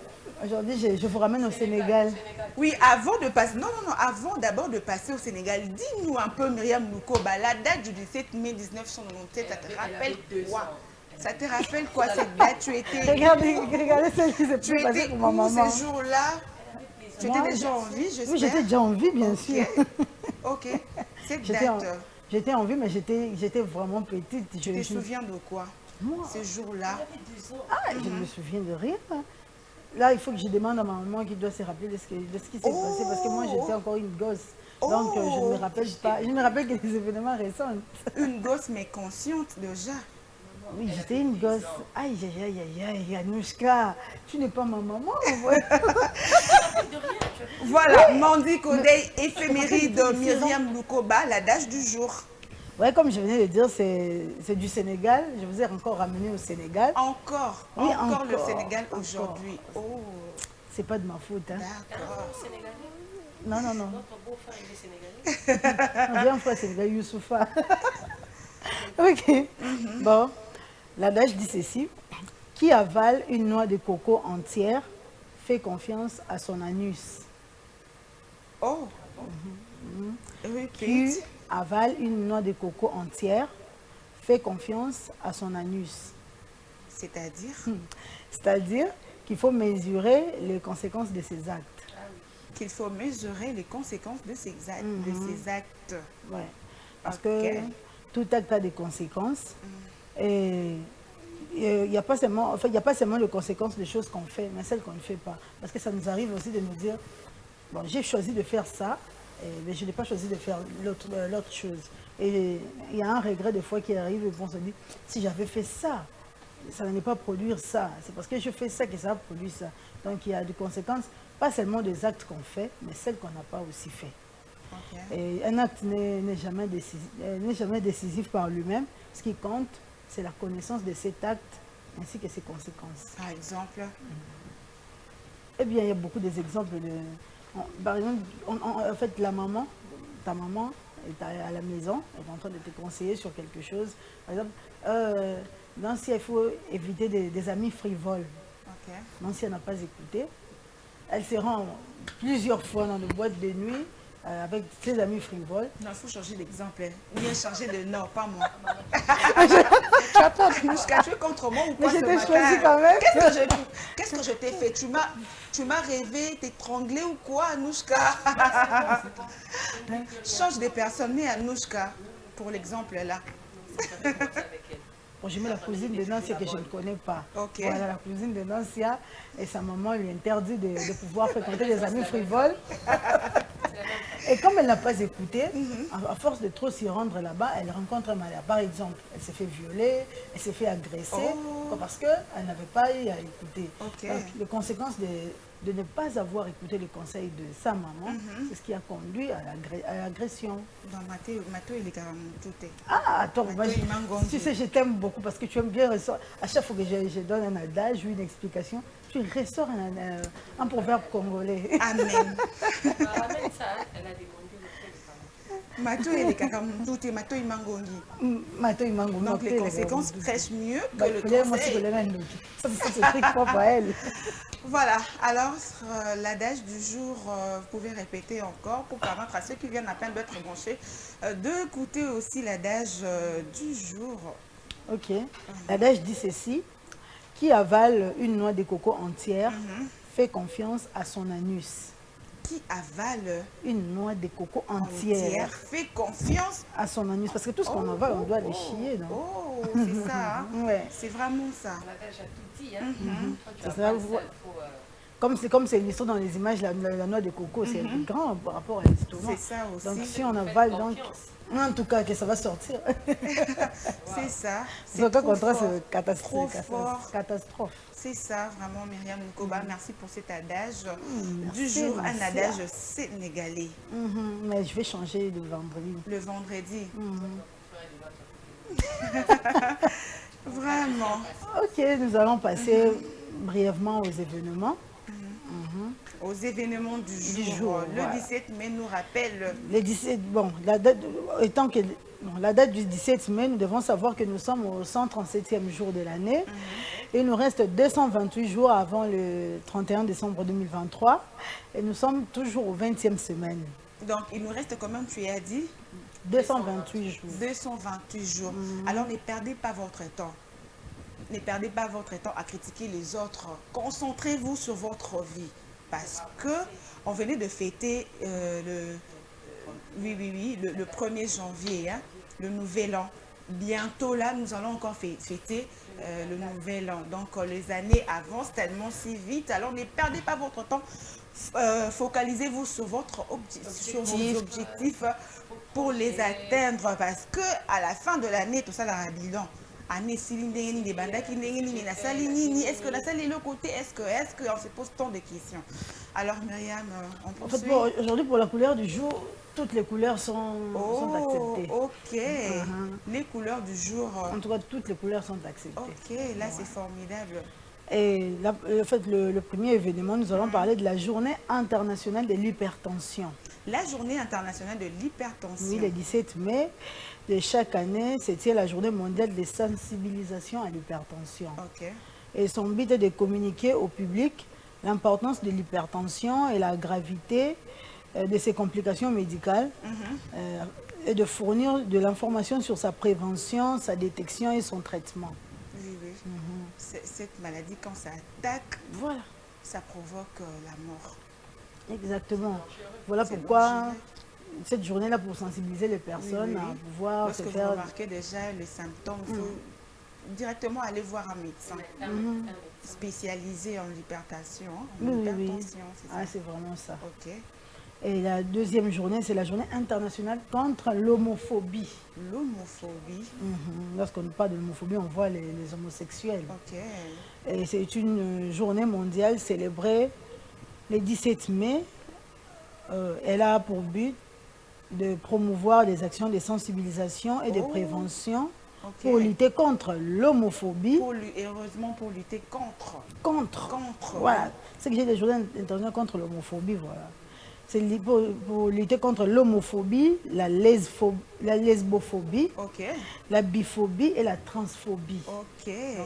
Aujourd'hui, je vous ramène au Sénégal. Oui, avant de passer, avant d'abord de passer au Sénégal, dis-nous un peu, Myriam Lukoba, la date du 17 mai 1997, ça te rappelle quoi? Ça te rappelle quoi cette date? Tu étais Regardez celle qui s'est tu passée étais pour ma où maman. ces jours-là? Tu étais Moi, déjà en vie, j'espère? Oui, j'étais déjà en vie, bien sûr. Ok. Cette J'étais en, date, j'étais en vie, mais j'étais vraiment petite. tu te souviens de quoi? Moi, Ces jours-là? je ne me souviens de rien. Là, il faut que je demande à ma maman qui doit se rappeler de ce qui s'est passé, parce que moi, j'étais encore une gosse. Donc, je ne me rappelle pas. Je me rappelle que des événements récents. Une gosse mais consciente déjà. Oui, j'étais une gosse. Aïe, Anouchka, tu n'es pas ma maman. Voilà, Mondi Kodey, éphéméride de Myriam Lukoba, la date du jour. Ouais, comme je venais de dire, c'est du Sénégal. Je vous ai encore ramené au Sénégal. Encore, Oui, encore le encore, Sénégal encore. aujourd'hui. Oh, C'est pas de ma faute. Hein. d'accord. Sénégalais. Non. Notre beau-frère, il est sénégalais. J'ai un frère sénégalais, Youssoufa. Ok. Bon, l'adage dit ceci. Qui avale une noix de coco entière fait confiance à son anus. Oh, Qui répète. avale une noix de coco entière fait confiance à son anus. C'est-à-dire, C'est-à-dire qu'il faut mesurer les conséquences de ses actes. qu'il faut mesurer les conséquences de ces actes. Ouais. Parce Ok. que tout acte a des conséquences. Et il n'y a pas seulement, il y a pas seulement les conséquences des choses qu'on fait, mais celles qu'on ne fait pas. Parce que ça nous arrive aussi de nous dire, bon, j'ai choisi de faire ça, mais je n'ai pas choisi de faire l'autre chose. Et il y a un regret des fois qui arrive et on se dit, si j'avais fait ça, ça n'allait pas produire ça. C'est parce que je fais ça que ça a produit ça. Donc il y a des conséquences, pas seulement des actes qu'on fait, mais celles qu'on n'a pas aussi fait. Ok. Et un acte n'est jamais décisif par lui-même. Ce qui compte, c'est la connaissance de cet acte ainsi que ses conséquences. Par exemple, Eh bien, il y a beaucoup d'exemples. Par exemple, en fait, ta maman est à la maison, elle est en train de te conseiller sur quelque chose. Par exemple, Nancy, il faut éviter des amis frivoles. ok. Nancy n'a pas écouté. Elle se rend plusieurs fois dans les boîtes de nuit avec ses amis frivoles. Non, il faut changer d'exemple. Ou bien changer de nom, pas moi. Tu as pas Anouchka, tu es contre moi ou quoi Mais ce j'étais matin? choisie quand même. Qu'est-ce que je t'ai fait? Tu m'as rêvé, t'étrangler ou quoi, Anouchka? Change de personne, mais Anouchka, pour l'exemple là. Bon, je mets la cousine de Nancy que je ne connais pas. Ok. Voilà, la cousine de Nancy et sa maman lui interdit de pouvoir fréquenter des amis frivoles. Et comme elle n'a pas écouté, à force de trop s'y rendre là-bas, elle rencontre un malheur. Par exemple, elle s'est fait violer, elle s'est fait agresser, parce qu'elle n'avait pas eu à écouter. Ok. Donc, les conséquences de ne pas avoir écouté les conseils de sa maman, c'est ce qui a conduit à l'agression. Dans Matteo, il est carrément tout. Ah, attends, moi, Matteo, il m'a engondu. tu sais, je t'aime beaucoup parce que tu aimes bien ressortir. À chaque fois que je donne un adage ou une explication, tu ressors un proverbe congolais. Amen. Ramène ça, hein. Elle a demandé le prêt de ta maman. Mato et les tout et Mato et Mangongi. Mato et Mango. Donc les conséquences prêchent mieux que le conseil. Ça, c'est truc propre à elle. Voilà, alors l'adage du jour, vous pouvez répéter encore pour permettre à ceux qui viennent à peine d'être branchés d'écouter aussi l'adage du jour. Ok, l'adage dit ceci: qui avale une noix de coco entière fait confiance à son anus. Qui avale une noix de coco entière fait confiance à son anus. Parce que tout ce qu'on avale, on doit le chier. Non? Oh, c'est ça. Hein? Ouais. C'est vraiment ça. L'adage à tout dit, hein. Ça sera, comme c'est l'histoire dans les images, la noix de coco, c'est grand par rapport à l'estomac. C'est ça aussi. Donc si on avale, donc, en tout cas, que ça va sortir. C'est ça. C'est trop fort. C'est catastrophe. C'est ça, vraiment, Myriam Nkoba. Merci pour cet adage du jour, un adage sénégalais. Mais je vais changer de vendredi. Le vendredi. Vraiment. Ok, nous allons passer brièvement aux événements. Aux événements du jour. Le 17 mai nous rappelle... Le 17, bon, la date, étant que la date du 17 mai, nous devons savoir que nous sommes au 137e jour de l'année. Il nous reste 228 jours avant le 31 décembre 2023. Et nous sommes toujours au 20e semaine. Donc, il nous reste quand même, tu as dit 228 jours. 228 jours. Alors, ne perdez pas votre temps. Ne perdez pas votre temps à critiquer les autres. Concentrez-vous sur votre vie. Parce que on venait de fêter le 1er janvier, hein, le nouvel an. Bientôt, là, nous allons encore fêter le nouvel an. Donc, les années avancent tellement si vite. Alors, ne perdez pas votre temps. Focalisez-vous sur vos objectifs pour les atteindre. Parce que à la fin de l'année, tout ça, dans un bilan. Est-ce que la salle est le côté? Est-ce qu'on se pose tant de questions? Alors, Myriam, on poursuit. En fait, aujourd'hui, pour la couleur du jour, toutes les couleurs sont acceptées. Ok. Les couleurs du jour. En tout cas, toutes les couleurs sont acceptées. Ok, là, c'est formidable. Et là, en fait, le premier événement, nous allons parler de la journée internationale de l'hypertension. La journée internationale de l'hypertension. Oui, le 17 mai de chaque année, c'était la journée mondiale de sensibilisation à l'hypertension. Ok. Et son but est de communiquer au public l'importance de l'hypertension et la gravité de ses complications médicales et de fournir de l'information sur sa prévention, sa détection et son traitement. Oui, oui. Cette maladie, quand ça attaque, voilà, ça provoque la mort. Exactement. Voilà pourquoi cette journée-là, pour sensibiliser les personnes à pouvoir se faire... Lorsque vous remarquez déjà les symptômes, il faut directement aller voir un médecin spécialisé en hypertension. C'est vraiment ça. Ok. Et la deuxième journée, c'est la journée internationale contre l'homophobie. L'homophobie. Lorsqu'on parle de l'homophobie, on voit les homosexuels. Ok. Et c'est une journée mondiale célébrée le 17 mai. Elle a pour but de promouvoir des actions de sensibilisation et de prévention pour lutter contre l'homophobie. Heureusement, pour lutter contre. Voilà. C'est que j'ai des journées internationales contre l'homophobie, voilà. C'est pour lutter contre l'homophobie, la lesbophobie, la biphobie et la transphobie. Donc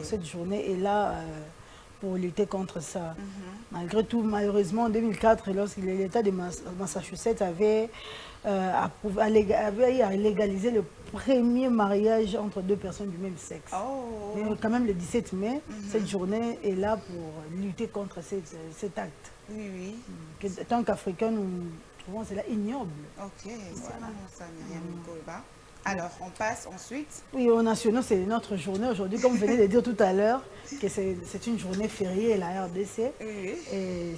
cette journée est là pour lutter contre ça. Malgré tout, malheureusement, en 2004, lorsque l'État de Massachusetts avait légalisé le premier mariage entre deux personnes du même sexe. Mais quand même, le 17 mai, cette journée est là pour lutter contre cet acte. Oui, oui. Que, tant qu'Africains, nous trouvons cela ignoble. Ok, c'est vraiment ça, Myriam Nkoba. Alors, on passe ensuite. Oui, aux nationaux, c'est notre journée aujourd'hui, comme vous venez de dire tout à l'heure, que c'est une journée fériée, la RDC. Et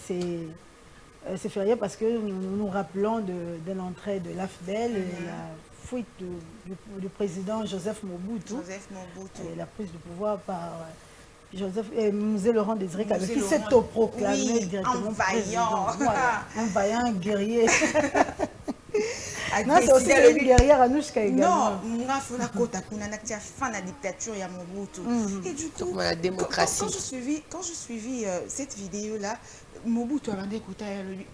c'est férié parce que nous nous rappelons de l'entrée de l'AFDEL et la fuite du président Joseph Mobutu. Et la prise de pouvoir par Joseph et Musée Laurent Désiré Kabila, qui s'est autoproclamé directement président. Voilà, un vaillant guerrier. Non, c'est aussi une guerrière Anouchka également. Non, moi, il faut la côte à Kunanakia, fin de la dictature, il y a Mobutu. Et du coup, la démocratie. Quand je suivis cette vidéo-là, Mobutu a demandé écouter lui.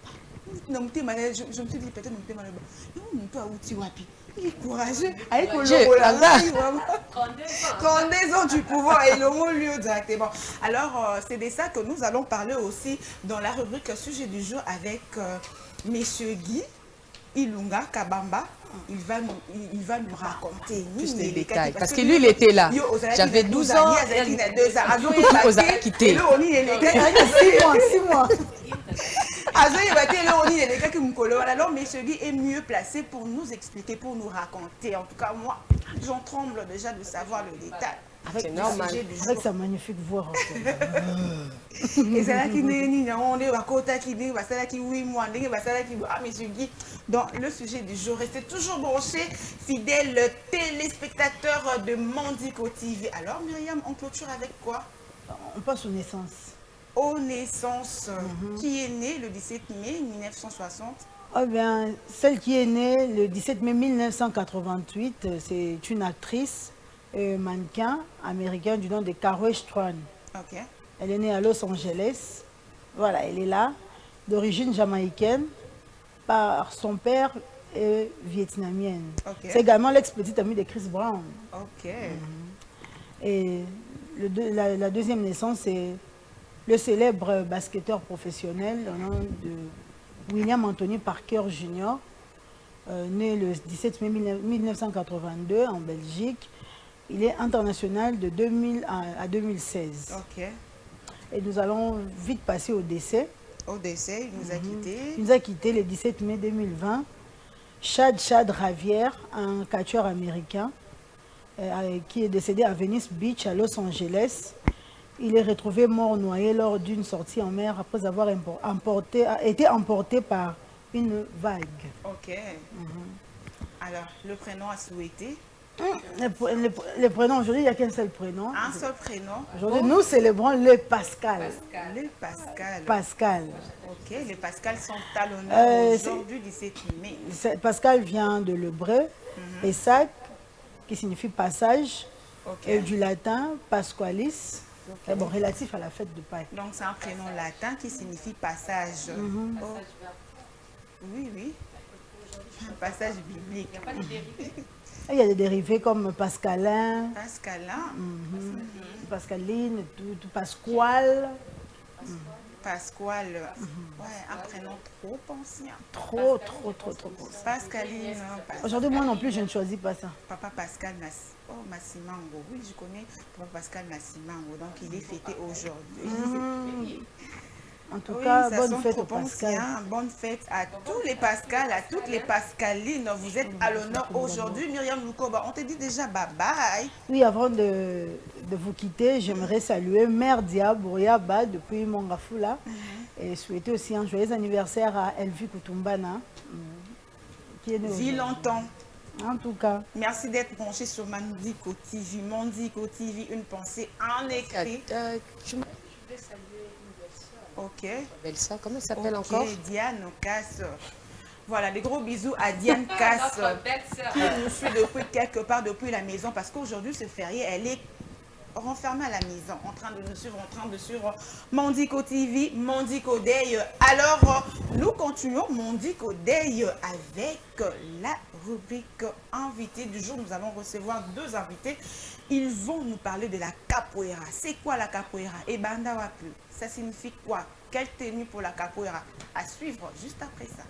Je me suis dit peut-être mon thème là-bas. Non, mon père outil wapi. Il est courageux. Avec le J'ai- logo là. Ah, 32 ans du pouvoir et le mot lieu directement. Alors, c'est de ça que nous allons parler aussi dans la rubrique sujet du jour avec Monsieur Guy Ilunga Kabamba. Il va nous raconter Plus les les détails. Parce que lui, lui, il était là. yo, Ozalaki J'avais na 12 ans. Ozalaki na 2 ans. Azo Ozalaki quitté. yebaki, 6 mois. Azo yebaki, ele oni yelekaki mukolo wana. Alors, Monsieur Guy est mieux placé pour nous expliquer, pour nous raconter. En tout cas, moi, j'en tremble déjà de savoir le détail. C'est Le normal. sujet du Avec jour. sa magnifique voix. ezalaki ndenge nini yango nde bakotaki ndenge basalaki 8 mois ndenge basalaki Monsieur Guy. Donc le sujet du jour, restez toujours branchés, fidèles téléspectateurs de Mandico TV. Alors Myriam, on clôture avec quoi? On passe aux naissances. Aux naissances. Qui est né le 17 mai 1960? Oh bien, celle qui est née le 17 mai 1988, c'est une actrice, mannequin américaine du nom de Carol Strand. Ok. Elle est née à Los Angeles. Voilà, elle est là, d'origine jamaïcaine, par son père est vietnamienne. Ok. C'est également l'ex-petite amie de Chris Brown. Ok. Et la deuxième naissance, c'est le célèbre basketteur professionnel au nom de William Anthony Parker Jr., né le 17 mai 1982 en Belgique. Il est international de 2000 à 2016. Ok. Et nous allons vite passer au décès. Au décès, il nous a quittés. Il nous a quitté le 17 mai 2020. Chad Ravière, un catcheur américain qui est décédé à Venice Beach à Los Angeles. Il est retrouvé mort noyé lors d'une sortie en mer après avoir été emporté par une vague. Ok. Alors, le prénom à souhaiter? Les prénoms, aujourd'hui, il n'y a qu'un seul prénom. Un seul prénom. Aujourd'hui, nous célébrons le Pascal. Le Pascal. Pascal. Ok, les Pascal sont à l'honneur aujourd'hui, 17 mai. Pascal vient de l'hébreu, Pessac, qui signifie passage, Ok. et du latin Pasqualis, bon, relatif à la fête de Pâques. Donc, c'est un prénom latin qui signifie passage. Oh. Oui, oui. Un passage biblique. Il y a des dérivés comme Pascalin, Pascalin, Pascaline, tout Pasquale. Pasquale. Ouais, un prénom trop ancien. Trop. Pascaline. Aujourd'hui, moi non plus, je ne choisis pas ça. Papa Pascal Massimango. Oui, je connais Papa Pascal Massimango. Donc, il est fêté aujourd'hui. En tout Oui, cas, ça bonne sonne fête trop au Pascal. ancien. Bonne fête à tous les Pascal, à toutes les Pascalines. Vous êtes à l'honneur aujourd'hui. Myriam Lukoba, on te dit déjà bye bye. Oui, avant de vous quitter, j'aimerais saluer Mère Dia Bouriaba depuis Mongafula et souhaiter aussi un joyeux anniversaire à Elvi Kutumbana, qui est née Vis aujourd'hui. longtemps. En tout cas, Merci d'être branché sur Mandico TV. Mandico TV, une pensée en écrit. Je voulais saluer Ok. belle sœur, comment elle s'appelle Ok, encore? Diane Casse. Voilà, des gros bisous à Diane Casse Notre belle-sœur. qui nous suit depuis quelque part, depuis la maison, parce qu'aujourd'hui, ce férié, elle est renfermée à la maison, en train de nous suivre, en train de suivre Mandico TV, Mandico Day. Alors, nous continuons Mandico Day avec la rubrique invité du jour. Nous allons recevoir deux invités. Ils vont nous parler de la capoeira. C'est quoi la capoeira? Et banda wapi, ça signifie quoi? Quelle tenue pour la capoeira? À suivre juste après ça.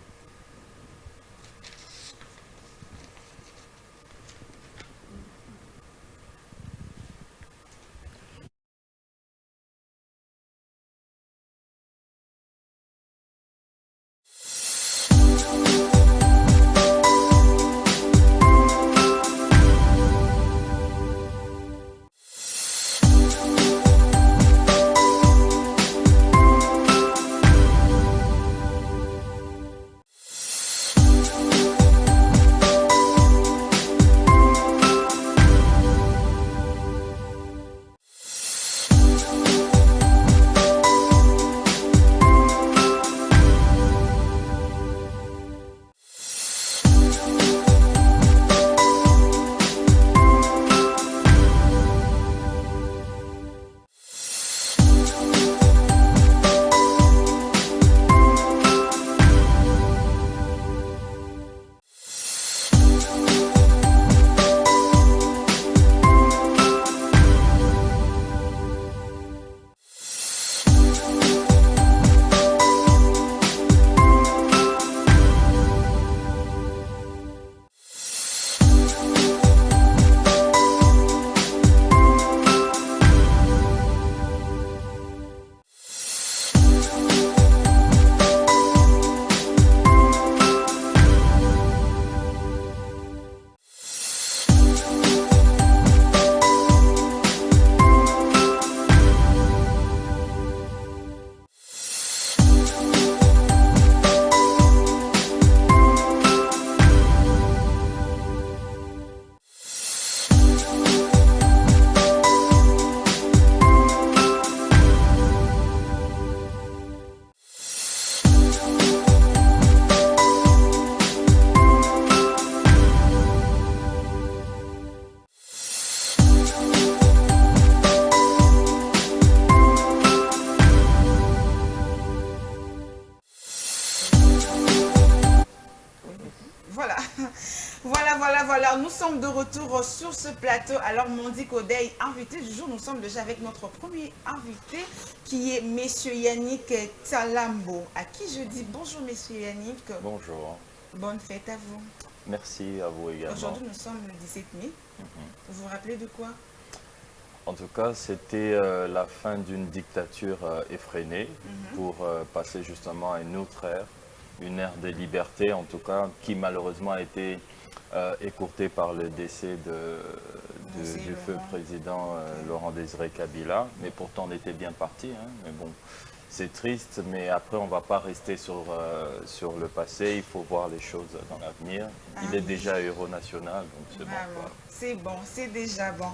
Voilà. Voilà. Nous sommes de retour sur ce plateau. Alors, Mondi Kodei, invité du jour, nous sommes déjà avec notre premier invité qui est Monsieur Yannick Talambo. À qui je dis bonjour, Monsieur Yannick. Bonjour. Bonne fête à vous. Merci à vous également. Aujourd'hui, nous sommes le 17 mai. Vous vous rappelez de quoi? En tout cas, c'était la fin d'une dictature effrénée pour passer justement à une autre ère, une ère de liberté en tout cas, qui malheureusement a été écourtée par le décès du feu président Laurent Désiré Kabila. Mais pourtant, on était bien parti. Hein, mais bon, c'est triste, mais après, on ne va pas rester sur le passé. Il faut voir les choses dans l'avenir. Il est déjà héros national, donc c'est bon. Quoi. C'est bon, c'est déjà bon.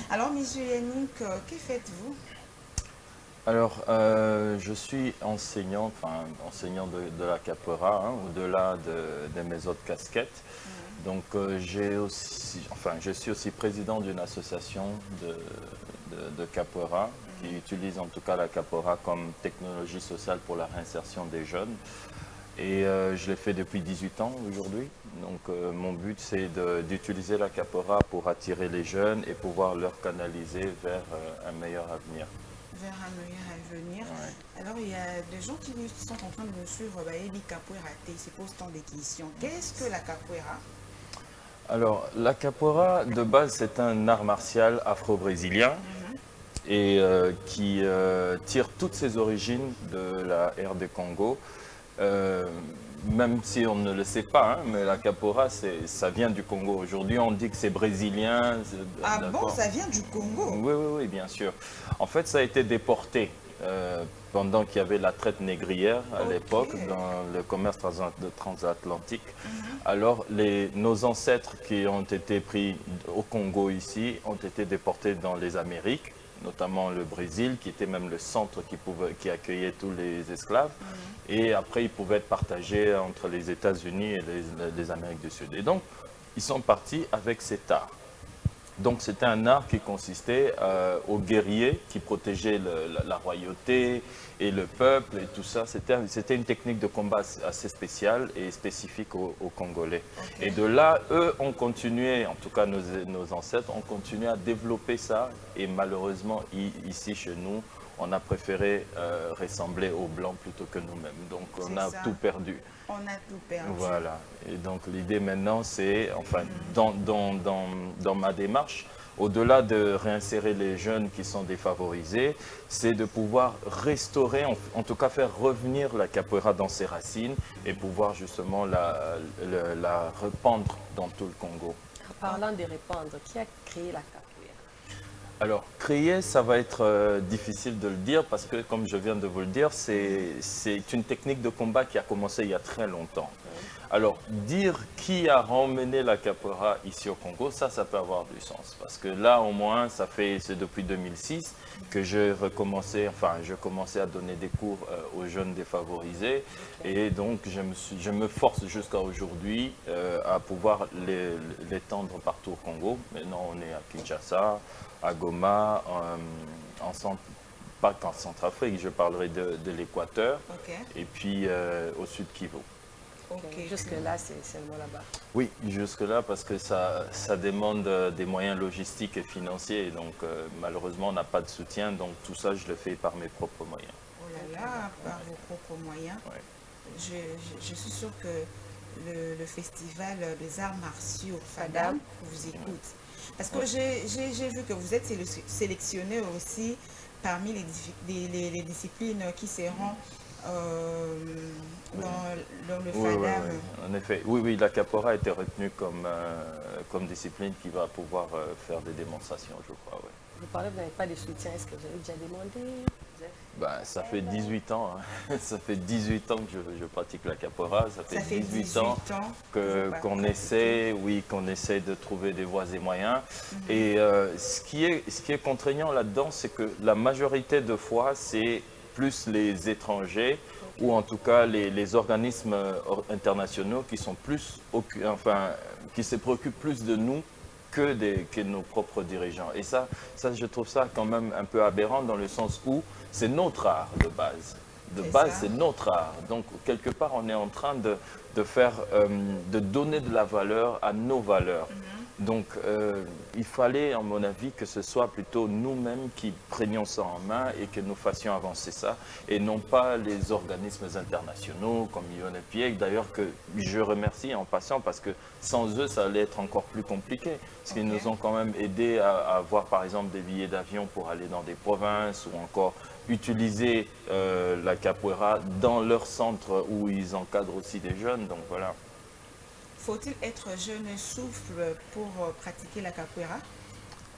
Alors, monsieur Yannick, que faites-vous? Alors, je suis enseignant, de la capoeira, hein, au-delà de mes autres casquettes. Donc, je suis aussi président d'une association de capoeira qui utilise en tout cas la capoeira comme technologie sociale pour la réinsertion des jeunes. Et je l'ai fait depuis 18 ans aujourd'hui. Donc mon but c'est d'utiliser la capoeira pour attirer les jeunes et pouvoir leur canaliser vers un meilleur avenir. Vers un meilleur avenir. Ouais. Alors il y a des gens qui sont en train de nous suivre, Ebi Capoeira, ils se posent tant de questions. Qu'est-ce que la capoeira? Alors la capoeira de base c'est un art martial afro-brésilien. Et qui tire toutes ses origines de la ère des Congo. Même si on ne le sait pas, hein, mais la capoeira, ça vient du Congo. Aujourd'hui, on dit que c'est brésilien. Ah bon, ça vient du Congo? Oui, bien sûr. En fait, ça a été déporté pendant qu'il y avait la traite négrière à l'époque, dans le commerce transatlantique. Alors, nos ancêtres qui ont été pris au Congo ici ont été déportés dans les Amériques, notamment le Brésil, qui était même le centre qui accueillait tous les esclaves. Et après, ils pouvaient être partagés entre les États-Unis et les Amériques du Sud. Et donc, ils sont partis avec cet art. Donc, c'était un art qui consistait aux guerriers qui protégeaient la royauté et le peuple et tout ça. C'était une technique de combat assez spéciale et spécifique aux Congolais. Et de là, eux ont continué, en tout cas nos ancêtres, ont continué à développer ça. Et malheureusement, ici chez nous, on a préféré ressembler aux Blancs plutôt que nous-mêmes. Donc, on a tout perdu. On a tout perdu. Voilà. Et donc, l'idée maintenant, c'est, enfin, dans ma démarche, au-delà de réinsérer les jeunes qui sont défavorisés, c'est de pouvoir restaurer, en tout cas faire revenir la capoeira dans ses racines et pouvoir justement la répandre dans tout le Congo. En parlant de répandre, qui a créé la capoeira? Alors, créer, ça va être difficile de le dire parce que, comme je viens de vous le dire, c'est une technique de combat qui a commencé il y a très longtemps. Alors, dire qui a ramené la capoeira ici au Congo, ça peut avoir du sens. Parce que là, au moins, c'est depuis 2006 que je commençais à donner des cours aux jeunes défavorisés. Et donc, je me force jusqu'à aujourd'hui à pouvoir l'étendre partout au Congo. Maintenant, on est à Kinshasa, à Goma, pas qu'en Centrafrique, je parlerai de l'Équateur, et puis au sud Kivu. Jusque-là, c'est seulement là-bas. Oui, jusque-là, parce que ça demande des moyens logistiques et financiers. Et donc, malheureusement, on n'a pas de soutien. Donc, tout ça, je le fais par mes propres moyens. Oh là là, par vos propres moyens. Je suis sûre que le festival des arts martiaux FADAM vous écoute. Parce que j'ai vu que vous êtes sélectionné aussi parmi les disciplines qui seront dans le FADAM. En effet, oui, la capoeira a été retenue comme discipline qui va pouvoir faire des démonstrations, je crois. Ouais. Vous parlez, vous n'avez pas de soutien, est-ce que vous avez déjà demandé? Ça fait 18 ans, hein. Ça fait 18 ans que je pratique la capoeira, ça fait 18 ans qu'on essaie de trouver des voies et moyens. Et ce qui est contraignant là-dedans, c'est que la majorité de fois, c'est plus les étrangers ou en tout cas les organismes internationaux qui sont qui se préoccupent plus de nous que nos propres dirigeants. Et ça, je trouve ça quand même un peu aberrant dans le sens où c'est notre art de base. De C'est base, ça. c'est notre art. Donc, quelque part, on est en train de faire, de donner de la valeur à nos valeurs. Donc, il fallait, à mon avis, que ce soit plutôt nous-mêmes qui prenions ça en main et que nous fassions avancer ça, et non pas les organismes internationaux comme UNFPA, d'ailleurs que je remercie en passant, parce que sans eux, ça allait être encore plus compliqué. Parce qu'ils nous ont quand même aidé à avoir, par exemple, des billets d'avion pour aller dans des provinces, ou encore utiliser la capoeira dans leur centre où ils encadrent aussi des jeunes. Donc voilà. Faut-il être jeune souffle pour pratiquer la capoeira?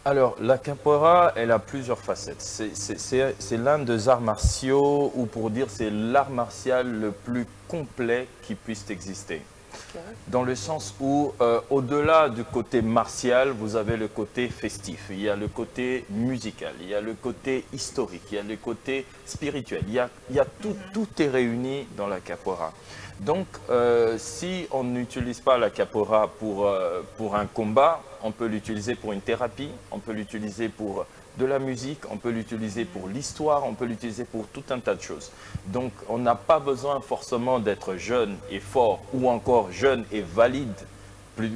Alors, la capoeira, elle a plusieurs facettes. C'est l'un des arts martiaux, ou pour dire, c'est l'art martial le plus complet qui puisse exister. Dans le sens où, au-delà du côté martial, vous avez le côté festif, il y a le côté musical, il y a le côté historique, il y a le côté spirituel, il y a tout est réuni dans la capoeira. Donc, si on n'utilise pas la capoeira pour un combat, on peut l'utiliser pour une thérapie, on peut l'utiliser pour de la musique, on peut l'utiliser pour l'histoire, on peut l'utiliser pour tout un tas de choses. Donc, on n'a pas besoin forcément d'être jeune et fort, ou encore jeune et valide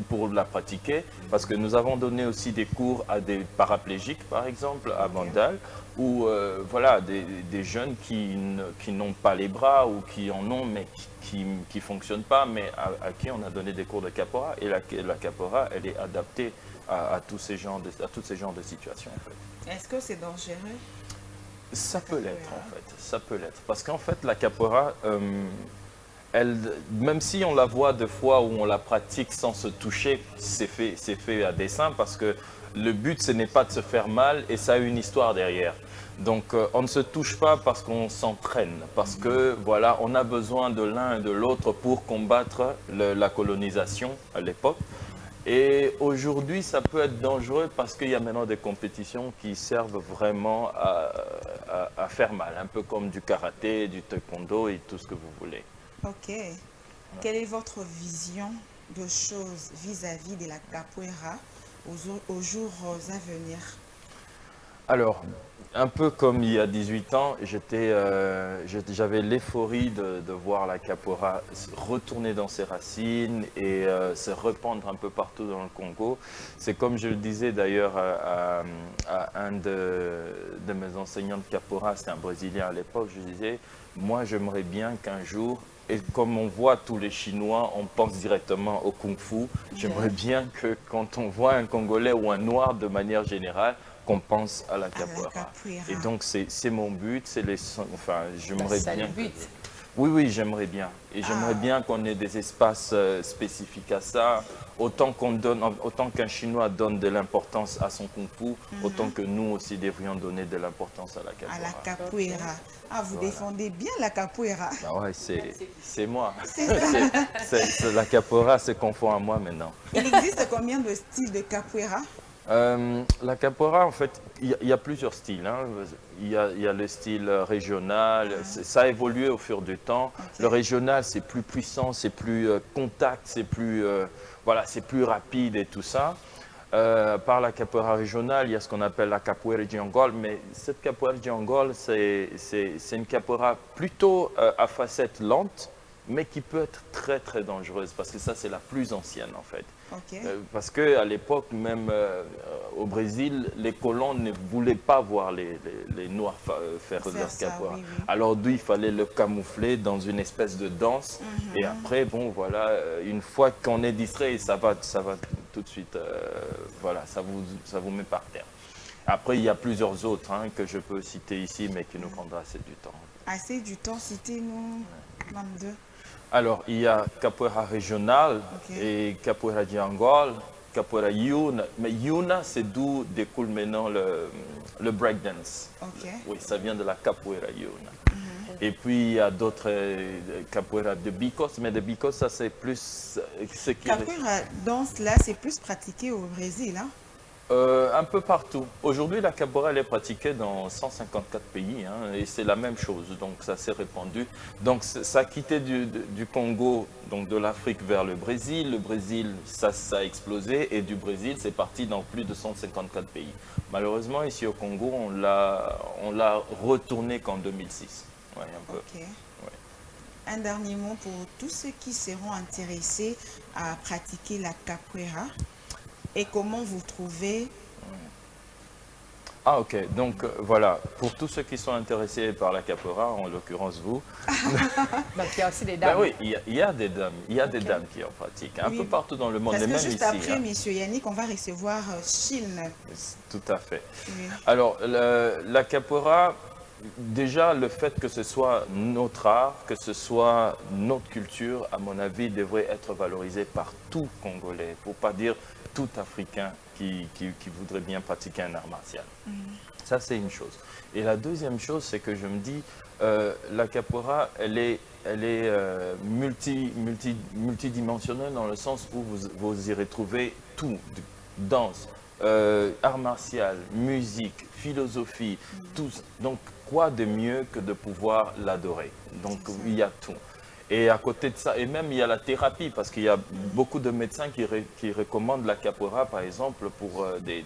pour la pratiquer, parce que nous avons donné aussi des cours à des paraplégiques, par exemple, à Bandal, où voilà, des jeunes qui n'ont pas les bras, ou qui en ont, mais qui ne fonctionnent pas, mais à qui on a donné des cours de capoeira, et la capoeira, elle est adaptée à tous ces genres de situations, en fait. Est-ce que c'est dangereux? Ça peut l'être, en fait. Ça peut l'être. Parce qu'en fait, la capoeira, même si on la voit des fois où on la pratique sans se toucher, c'est fait à dessein, parce que le but, ce n'est pas de se faire mal, et ça a une histoire derrière. Donc, on ne se touche pas parce qu'on s'entraîne, parce que, voilà, on a besoin de l'un et de l'autre pour combattre la colonisation à l'époque. Et aujourd'hui, ça peut être dangereux parce qu'il y a maintenant des compétitions qui servent vraiment à faire mal, un peu comme du karaté, du taekwondo et tout ce que vous voulez. Ok. Quelle est votre vision de choses vis-à-vis de la capoeira aux jours à venir? Alors, un peu comme il y a 18 ans, j'avais l'euphorie de voir la capoeira retourner dans ses racines et se répandre un peu partout dans le Congo. C'est comme je le disais d'ailleurs à un de mes enseignants de capoeira, c'était un Brésilien à l'époque, je disais, moi j'aimerais bien qu'un jour, et comme on voit tous les Chinois, on pense directement au Kung Fu, j'aimerais bien que quand on voit un Congolais ou un Noir de manière générale, qu'on pense à la capoeira. Et donc, c'est mon but, enfin, j'aimerais bien... le but. Oui, j'aimerais bien. Et j'aimerais bien qu'on ait des espaces spécifiques à ça. Autant qu'un Chinois donne de l'importance à son Kung Fu, autant que nous aussi devrions donner de l'importance à la capoeira. À la capoeira. Ah, vous défendez bien la capoeira. Bah ouais, c'est moi. La capoeira se confond à moi maintenant. Il existe combien de styles de capoeira? La capoeira, en fait, il y a plusieurs styles. Hein. Il y a le style régional, ça a évolué au fur du temps. Le régional, c'est plus puissant, c'est plus contact, c'est plus, voilà, c'est plus rapide et tout ça. Par la capoeira régionale, il y a ce qu'on appelle la capoeira de Angola, mais cette capoeira de Angola, c'est une capoeira plutôt à facette lente, mais qui peut être très très dangereuse, parce que ça, c'est la plus ancienne en fait. Parce qu'à l'époque, même au Brésil, les colons ne voulaient pas voir les Noirs faire leur capoeira. Oui. Alors d'où il fallait le camoufler dans une espèce de danse. Et après, bon voilà, une fois qu'on est distrait, ça va tout de suite, voilà, ça vous met par terre. Après, il y a plusieurs autres hein, que je peux citer ici, mais qui nous prendra assez du temps. Assez du temps, citez-nous, Mme 2. Alors, il y a capoeira régionale et capoeira de Angola, capoeira Yuna. Mais Yuna, c'est d'où découle maintenant le breakdance. Oui, ça vient de la capoeira Yuna. Et puis, il y a d'autres capoeira de Bicos, mais de Bicos, ça c'est plus... Capoeira danse, là, c'est plus pratiqué au Brésil, hein? Un peu partout. Aujourd'hui, la capoeira elle est pratiquée dans 154 pays hein, et c'est la même chose, donc ça s'est répandu. Donc ça a quitté du Congo, donc de l'Afrique vers le Brésil. Le Brésil, ça a explosé et du Brésil, c'est parti dans plus de 154 pays. Malheureusement, ici au Congo, on l'a retourné qu'en 2006. Ouais, un peu. Ok. Ouais. Un dernier mot pour tous ceux qui seront intéressés à pratiquer la capoeira et comment vous trouvez. Ah, ok. Donc, voilà. Pour tous ceux qui sont intéressés par la capoeira, en l'occurrence vous, Donc il y a aussi des ben dames. oui, il y a des dames. Il y a des dames qui en pratiquent. Un Oui. peu partout dans le monde, Parce et que même juste ici. après, hein. Monsieur Yannick, on va recevoir Chine. Tout à fait. Oui. Alors, la capoeira, déjà, le fait que ce soit notre art, que ce soit notre culture, à mon avis, devrait être valorisé par tout Congolais, pour ne pas dire tout Africain qui voudrait bien pratiquer un art martial. Ça, c'est une chose. Et la deuxième chose, c'est que je me dis, la capoeira, elle est multidimensionnelle dans le sens où vous y retrouvez tout, danse, art martial, musique, philosophie, tout. Donc, quoi de mieux que de pouvoir l'adorer? Donc, il y a tout. Et à côté de ça, et même il y a la thérapie, parce qu'il y a beaucoup de médecins qui recommandent la capoeira, par exemple, pour des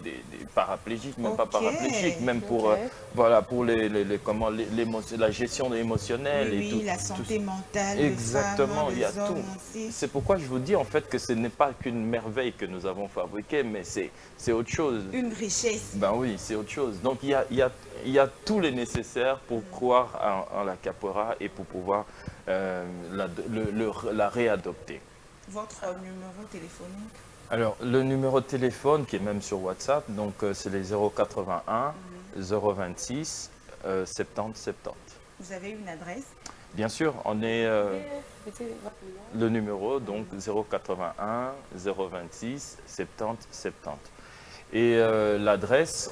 paraplégiques, même pas Ok. paraplégiques, même pour, voilà, pour la gestion émotionnelle Oui, et oui, tout. la santé mentale Exactement, des il y a femmes, des hommes tout. aussi. C'est pourquoi je vous dis en fait que ce n'est pas qu'une merveille que nous avons fabriquée, mais c'est autre chose. Une richesse. Ben oui, c'est autre chose. Donc il y a tout le nécessaire pour croire en la capoeira et pour pouvoir la réadopter. Votre numéro téléphonique? Alors le numéro de téléphone qui est même sur WhatsApp, donc c'est les 081 026 70 70. Vous avez une adresse? Bien sûr, on est le numéro, donc 081 026 70 70. Et l'adresse,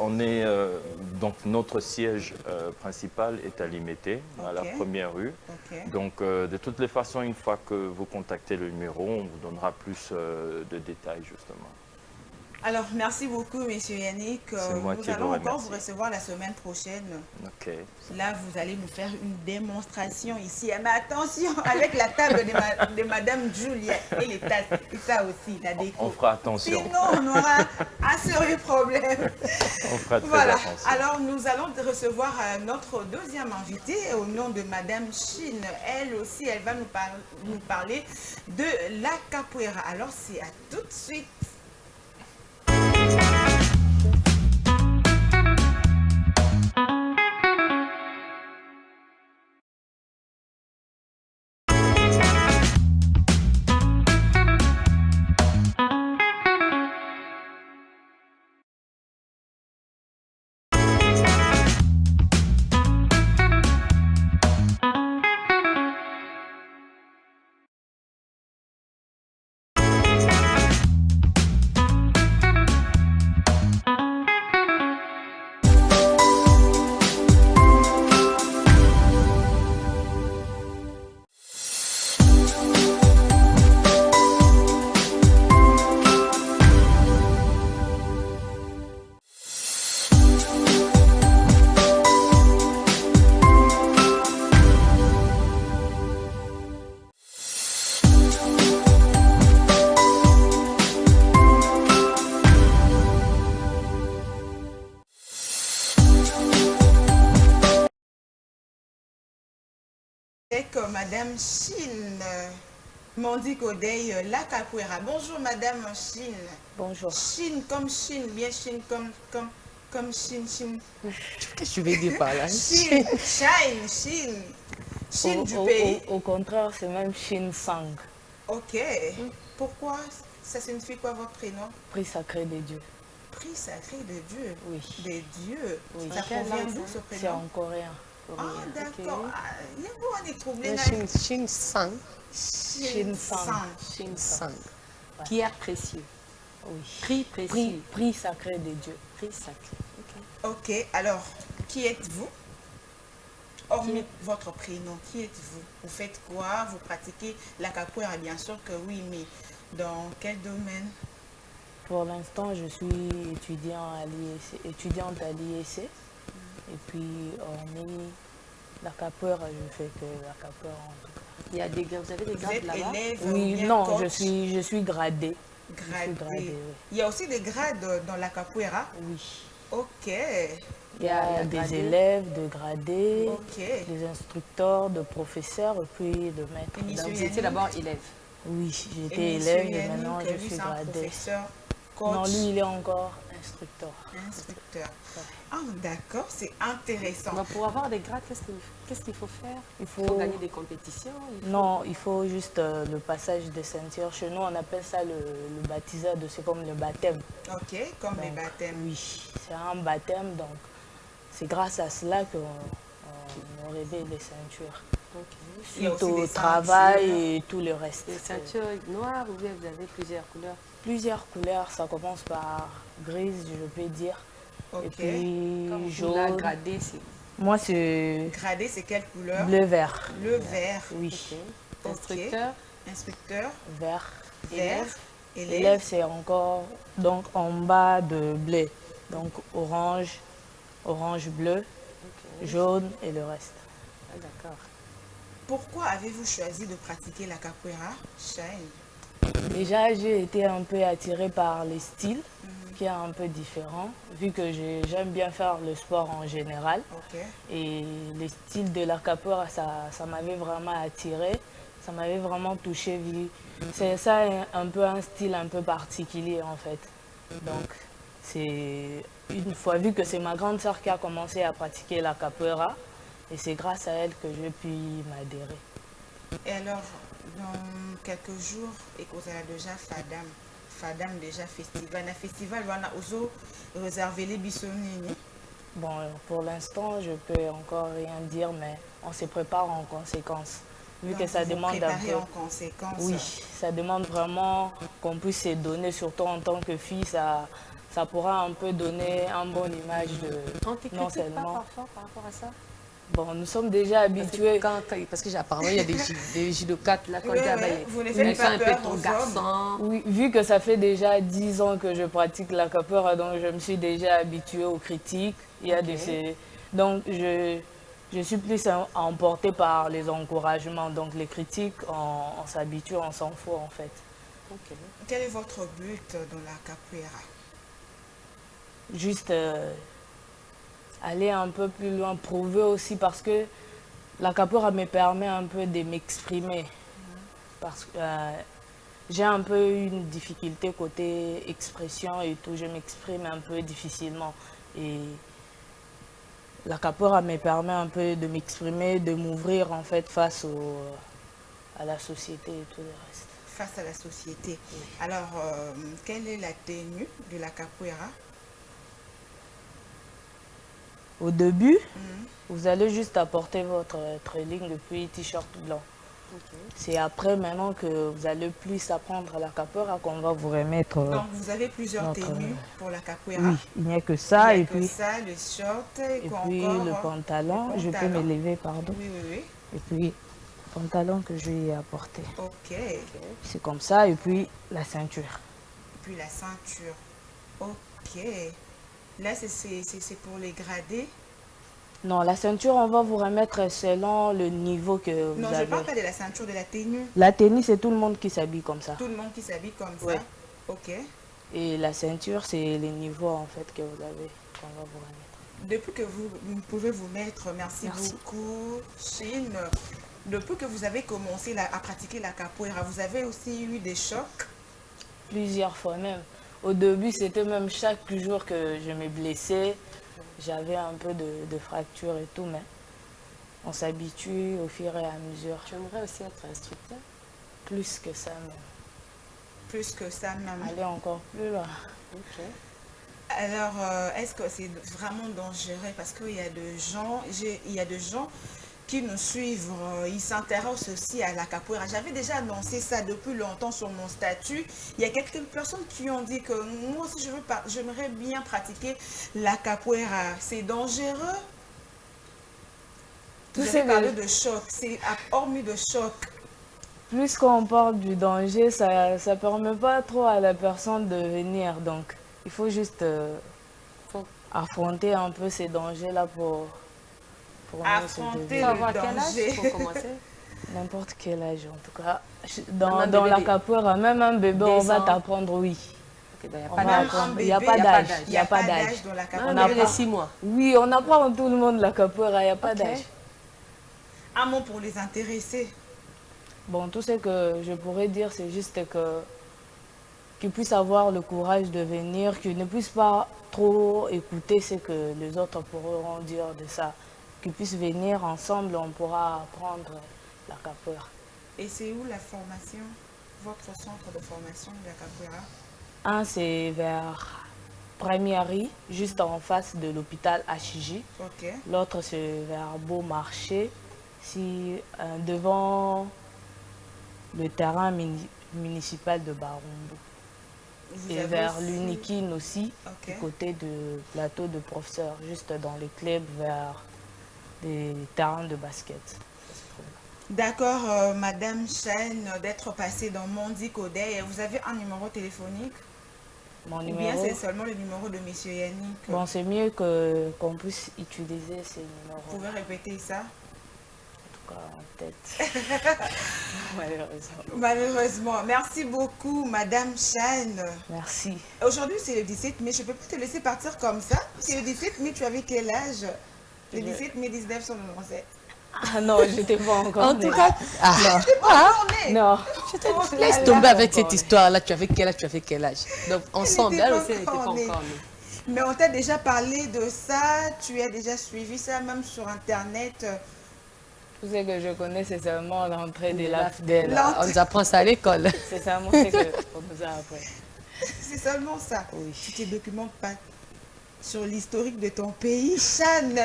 donc notre siège principal est à Limité, à la Ok. première rue. Ok. Donc de toutes les façons, une fois que vous contactez le numéro, on vous donnera plus de détails justement. Alors, merci beaucoup, Monsieur Yannick. C'est moi Nous qui vous allons encore remercie. vous recevoir la semaine prochaine. Ok. Là, vous allez nous faire une démonstration ici. Mais attention, avec la table de Madame Julia et les tasses, et ça aussi, la déco. On fera attention. Sinon, on aura un sérieux problème. On fera très Voilà. attention. Alors, nous allons recevoir notre deuxième invitée au nom de Madame Chine. Elle aussi, elle va nous parler de la capoeira. Alors, c'est à tout de suite. Avec Madame Chine, Mandy Kodei, la capoeira. Bonjour Madame Chine. Bonjour. Chine comme Chine, bien Chine comme Chine, Chine. Qu'est-ce que tu veux dire par là? Chine, Chine, Chine. Chine du Au- pays. au contraire, c'est même Shin Sang, Ok. Pourquoi? Ça signifie quoi votre prénom? prix sacré de Dieu. Prix sacré de Dieu. Oui. Des dieux. Oui. Ça provient d'où ce C'est prénom? en coréen. Ah d'accord. Ah, il y a beau en troublé. Shin Sang. Chine sang. Shin Sang. Qui est précieux. Oui. Prix précieux. Prix sacré de Dieu. Prix sacré. Ok, alors, qui êtes-vous? Hormis votre prénom, qui êtes-vous? Vous faites quoi? Vous pratiquez la capoeira? Bien sûr que oui, mais dans quel domaine? Pour l'instant, je suis étudiante à l'IEC. Et puis, hormis la capoeira, je fais que la capoeira en tout cas. Il y a des, vous avez des Vous grades êtes là-bas? élève ou Oui, bien non, coach? je suis gradée. Gradé. gradée, oui. Il y a aussi des grades dans la capoeira. Oui. Ok. Il y a des élèves de gradés, Ok. des instructeurs, de professeurs et puis de maîtres. Et monsieur Donc, vous Yannick? étiez d'abord élève. Oui, Et j'étais monsieur élève et Yannick, maintenant je lui, suis c'est un gradé. professeur, coach, Non, lui, il est encore instructeur. instructeur. Ah, d'accord, c'est intéressant. Donc, pour avoir des grades, qu'est-ce qu'il faut faire? Il Il faut gagner des compétitions? Non, il faut juste le passage des ceintures. Chez nous, on appelle ça le baptême, c'est comme le baptême. Ok, comme les Donc, baptêmes. Oui, c'est un baptême, donc c'est grâce à cela qu'on révèle les ceintures. Il y a Suite aussi au des travail ceintures. et tout le reste. Des ceintures noires ou bien vous avez plusieurs couleurs? Plusieurs couleurs, ça commence par grise, je peux dire. Ok. Et puis Comme vous, jaune. là, gradé, c'est Moi, c'est Gradé, c'est quelle couleur? bleu-vert. Le vert. Oui, Ok. instructeur. Instructeur, vert. vert. Élève, Élève. c'est encore donc en bas de bleu. Donc orange, bleu, jaune et le reste. Ah, d'accord. Pourquoi avez-vous choisi de pratiquer la capoeira, Shine? Déjà, j'ai été un peu attirée par les styles, qui est un peu différent, vu que j'aime bien faire le sport en général. Ok. Et les styles de la capoeira, ça m'avait vraiment attirée, ça m'avait vraiment touchée. C'est ça un peu un style un peu particulier en fait. Donc, c'est une fois, vu que c'est ma grande sœur qui a commencé à pratiquer la capoeira, et c'est grâce à elle que j'ai pu m'adhérer. Et alors, dans quelques jours, et qu'on a déjà Fadam déjà festival. Un festival, on a aussi réservé les bissonini. Bon, pour l'instant, je peux encore rien dire, mais on se prépare en conséquence. Vu que ça demande un peu. en conséquence. Oui, ça demande vraiment qu'on puisse se donner, surtout en tant que fille, ça pourra un peu donner une bonne image de On te non critique pas seulement. parfois par rapport à ça? Bon, nous sommes déjà habitués. Parce que apparemment, il y a des judokates là, quand Oui, il y a, oui, ben, vous ne ils faites sont pas un peu peur ton aux garçon. Oui, vu que ça fait déjà 10 ans que je pratique la capoeira, donc je me suis déjà habituée aux critiques. Il y a donc je suis plus emportée par les encouragements. Donc les critiques, on s'habitue, on s'en fout en fait. Ok. Quel est votre but dans la capoeira? Juste aller un peu plus loin, prouver aussi parce que la capoeira me permet un peu de m'exprimer. Parce que j'ai un peu une difficulté côté expression et tout, je m'exprime un peu difficilement. Et la capoeira me permet un peu de m'exprimer, de m'ouvrir en fait face à la société et tout le reste. Face à la société. Alors, quelle est la tenue de la capoeira? Au début, vous allez juste apporter votre ligne depuis t-shirt blanc. C'est après maintenant que vous allez plus apprendre la capoeira qu'on va vous remettre. Donc, vous avez plusieurs tenues pour la capoeira. Oui, il n'y a que ça. Il n'y a Et que puis, ça, le short, et quoi puis encore? le pantalon. Je peux me lever, pardon. Oui, oui, oui. Et puis, le pantalon que je lui ai apporté. Ok. Et C'est comme ça. Et puis, la ceinture. puis la ceinture. Ok. Là, c'est pour les gradés. Non, la ceinture, on va vous remettre selon le niveau que vous Non, je avez. ne parle pas de la ceinture, de la tenue. La tenue, c'est tout le monde qui s'habille comme ça. Tout le monde qui s'habille comme Ouais. ça. Ok. Et la ceinture, c'est les niveaux en fait que vous avez, qu'on va vous remettre. Depuis que vous pouvez vous mettre, merci beaucoup, Chine. Depuis que vous avez commencé à pratiquer la capoeira, vous avez aussi eu des chocs? Plusieurs fois même. Au début, c'était même chaque jour que je me blessais. J'avais un peu de fractures et tout, mais on s'habitue au fur et à mesure. Tu aimerais aussi être instructeur? Plus que ça même. Plus que ça même. Aller encore plus loin. Ok. Alors, est-ce que c'est vraiment dangereux? Parce qu'il y a des gens qui nous suivent, ils s'intéressent aussi à la capoeira. J'avais déjà annoncé ça depuis longtemps sur mon statut. Il y a quelques personnes qui ont dit que moi aussi j'aimerais bien pratiquer la capoeira. C'est dangereux? Vous avez parlé de choc, c'est hormis de choc. Plus qu'on parle du danger, ça ne permet pas trop à la personne de venir. Donc, il faut juste affronter un peu ces dangers-là pour Affronter Il faut le avoir quel âge danger. pour commencer? n'importe quel âge en tout cas. Même un Dans la bébé. capoeira, même un bébé, on va Descend. t'apprendre, oui. Il n'y a On pas va d'âge. apprendre. bébé, Il n'y a pas d'âge. Il n'y a pas d'âge. dans la On capoeira. a les 6 mois. Oui, on apprend tout le monde la capoeira, il n'y a pas Ok. d'âge. Un mot pour les intéressés. Bon, tout ce que je pourrais dire, c'est juste que qu'ils puissent avoir le courage de venir, qu'ils ne puissent pas trop écouter ce que les autres pourront dire de ça. Qu'ils puissent venir ensemble, on pourra apprendre la capoeira. Et c'est où la formation? Votre centre de formation de la capoeira? Un, c'est vers Premieri, juste en face de l'hôpital HJ. Ok. L'autre, c'est vers Beaumarchais, devant le terrain municipal de Barumbo. Vous Et avez vers aussi- l'Unikin aussi, Ok. du côté de plateau de professeurs, juste dans les clubs vers des terrains de basket. Ça se trouve là. D'accord, Madame Chen, d'être passée dans Mondi Kodey. Vous avez un numéro téléphonique? Mon Ou bien numéro, c'est seulement le numéro de Monsieur Yannick? bon, c'est mieux qu'on puisse utiliser ces numéros. Vous pouvez répéter ça? En tout cas, en tête. Malheureusement. Malheureusement. Merci beaucoup, Madame Chen. Merci. Aujourd'hui, c'est le 17 mai. Je ne peux plus te laisser partir comme ça. C'est le 17 mai, tu avais quel âge? Le 17 mai 1997. Ah non, je n'étais pas encore En née. tout cas, Non. laisse tomber avec cette histoire-là. Tu avais quel âge, tu avais quel âge. Donc, ensemble, n'était elle pas aussi, elle n'était pas encore encore née. née. Mais on t'a déjà parlé de ça. Tu as déjà suivi ça, même sur Internet. Tout ce que je connais, c'est seulement l'entrée de l'AFDEL. On nous apprend ça à l'école. C'est seulement ce qu'on nous a appris. C'est seulement ça. Oui. Tu te documentes pas sur l'historique de ton pays, Chan,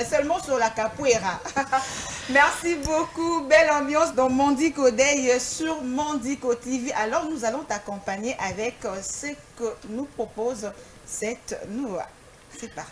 seulement sur la capoeira. Merci beaucoup. Belle ambiance dans Mondi Kodey sur Mondico TV. Alors, nous allons t'accompagner avec ce que nous propose cette Noah. C'est parti.